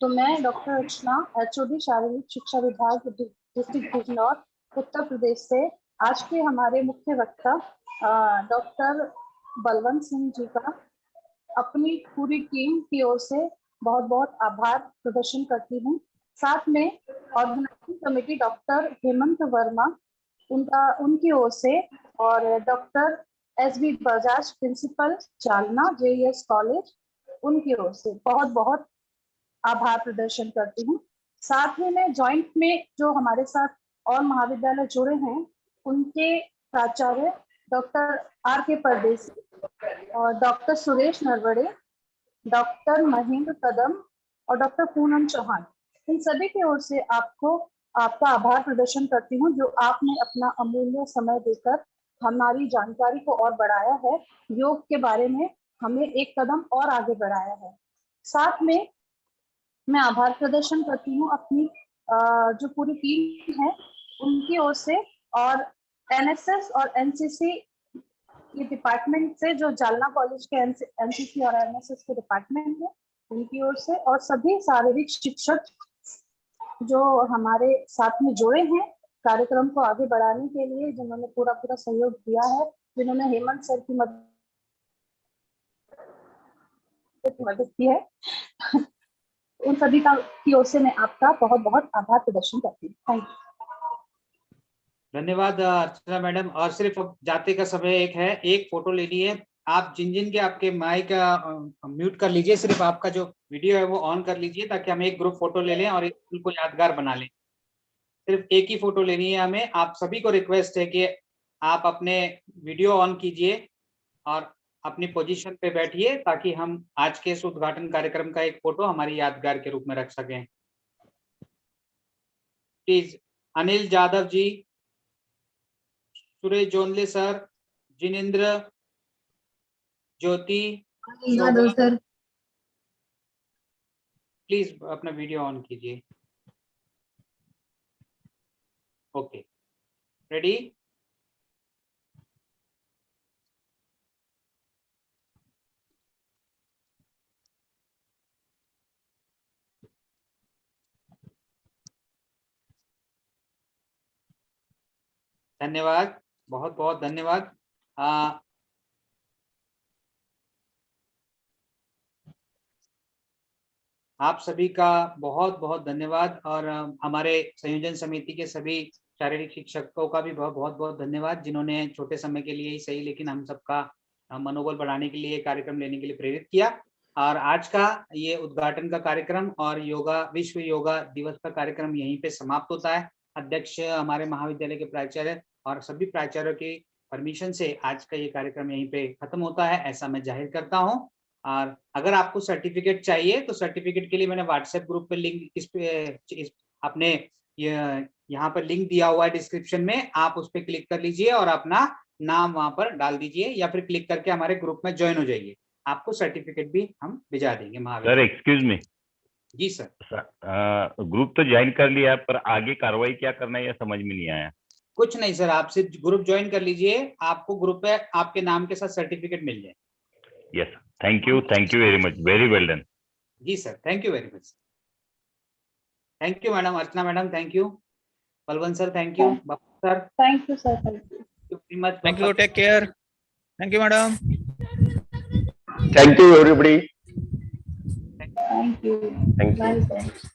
तो मैं डॉक्टर अर्चना, HOD शारीरिक शिक्षा विभाग डिस्ट्रिक्ट बिजनौर उत्तर प्रदेश से आज के हमारे मुख्य वक्ता डॉक्टर बलवंत सिंह जी का अपनी पूरी टीम की ओर से बहुत बहुत आभार प्रदर्शन करती हूँ। साथ में organizing committee doctor Hemant Verma उनकी ओर से और doctor SB Bajaj principal Jalna JES college उनकी ओर से बहुत बहुत आभार प्रदर्शन करती हूँ। साथ ही में जॉइंट में जो हमारे साथ और महाविद्यालय जुड़े हैं उनके प्राचार्य डॉक्टर RK परदेसी और डॉक्टर सुरेश नरवड़े, डॉक्टर महेंद्र कदम और डॉक्टर पूनम चौहान, इन सभी की ओर से आपका आभार प्रदर्शन करती हूँ जो आपने अपना अमूल्य समय देकर हमारी जानकारी को और बढ़ाया है, योग के बारे में हमें एक कदम और आगे बढ़ाया है। साथ में मैं आभार प्रदर्शन करती हूँ अपनी जो पूरी टीम है उनकी ओर से और NSS और NCC ये डिपार्टमेंट से जो जालना कॉलेज के NCC और NSS के डिपार्टमेंट है उनकी ओर से और सभी शारीरिक शिक्षक जो हमारे साथ में जुड़े हैं कार्यक्रम को आगे बढ़ाने के लिए, जिन्होंने पूरा सहयोग दिया है, जिन्होंने हेमंत सर की मदद की है उन सभी की ओर से मैं आपका बहुत बहुत आभार प्रदर्शन करती हूँ। Thank you. धन्यवाद अर्चना मैडम। और सिर्फ अब जाते का समय एक फोटो लेनी है। आप जिन के आपके माइक म्यूट कर लीजिए, सिर्फ आपका जो वीडियो है वो ऑन कर लीजिए ताकि हम एक ग्रुप फोटो ले लें और एक को यादगार बना लें। सिर्फ एक ही फोटो लेनी है हमें। आप सभी को रिक्वेस्ट है कि आप अपने वीडियो ऑन कीजिए और अपनी पोजीशन पे बैठिए ताकि हम आज के इस उद्घाटन कार्यक्रम का एक फोटो हमारी यादगार के रूप में रख सकें। Please Anil Jadhav ji, Suresh Jonle sir, Jinendra, Jyoti, sir, please अपना वीडियो ऑन कीजिए। Okay, ready? धन्यवाद, बहुत बहुत धन्यवाद। आप सभी का बहुत बहुत धन्यवाद और हमारे संयोजन समिति के सभी शारीरिक शिक्षकों का भी बहुत बहुत धन्यवाद जिन्होंने छोटे समय के लिए ही सही लेकिन हम सबका मनोबल बढ़ाने के लिए कार्यक्रम लेने के लिए प्रेरित किया। और आज का ये उद्घाटन का कार्यक्रम और विश्व योगा दिवस का कार्यक्रम यहीं पे समाप्त होता है। अध्यक्ष हमारे महाविद्यालय के प्राचार्य और सभी प्राचार्यों की परमिशन से आज का ये कार्यक्रम यहीं पे खत्म होता है, ऐसा मैं जाहिर करता हूँ। और अगर आपको सर्टिफिकेट चाहिए तो सर्टिफिकेट के लिए मैंने व्हाट्सएप ग्रुप पे लिंक अपने यहाँ पर लिंक दिया हुआ है डिस्क्रिप्शन में, आप उस पर क्लिक कर लीजिए और अपना नाम वहां पर डाल दीजिए या फिर क्लिक करके हमारे ग्रुप में ज्वाइन हो जाइए, आपको सर्टिफिकेट भी हम भिजा देंगे। Sir excuse me. जी सर। ग्रुप तो ज्वाइन कर लिया पर आगे कार्रवाई क्या करना है ये समझ में नहीं आया। कुछ नहीं सर, आप सिर्फ ग्रुप ज्वाइन कर लीजिए, आपको ग्रुप पे आपके नाम के साथ सर्टिफिकेट मिल जाए। Yes, thank you very much, very well done. जी sir, thank you very much. Thank you madam, Archana madam thank you, Balwant sir thank you, Babu sir thank you sir, thank you very much. Thank you, take care, thank you madam, thank you everybody, thank you, thank you. Bye sir.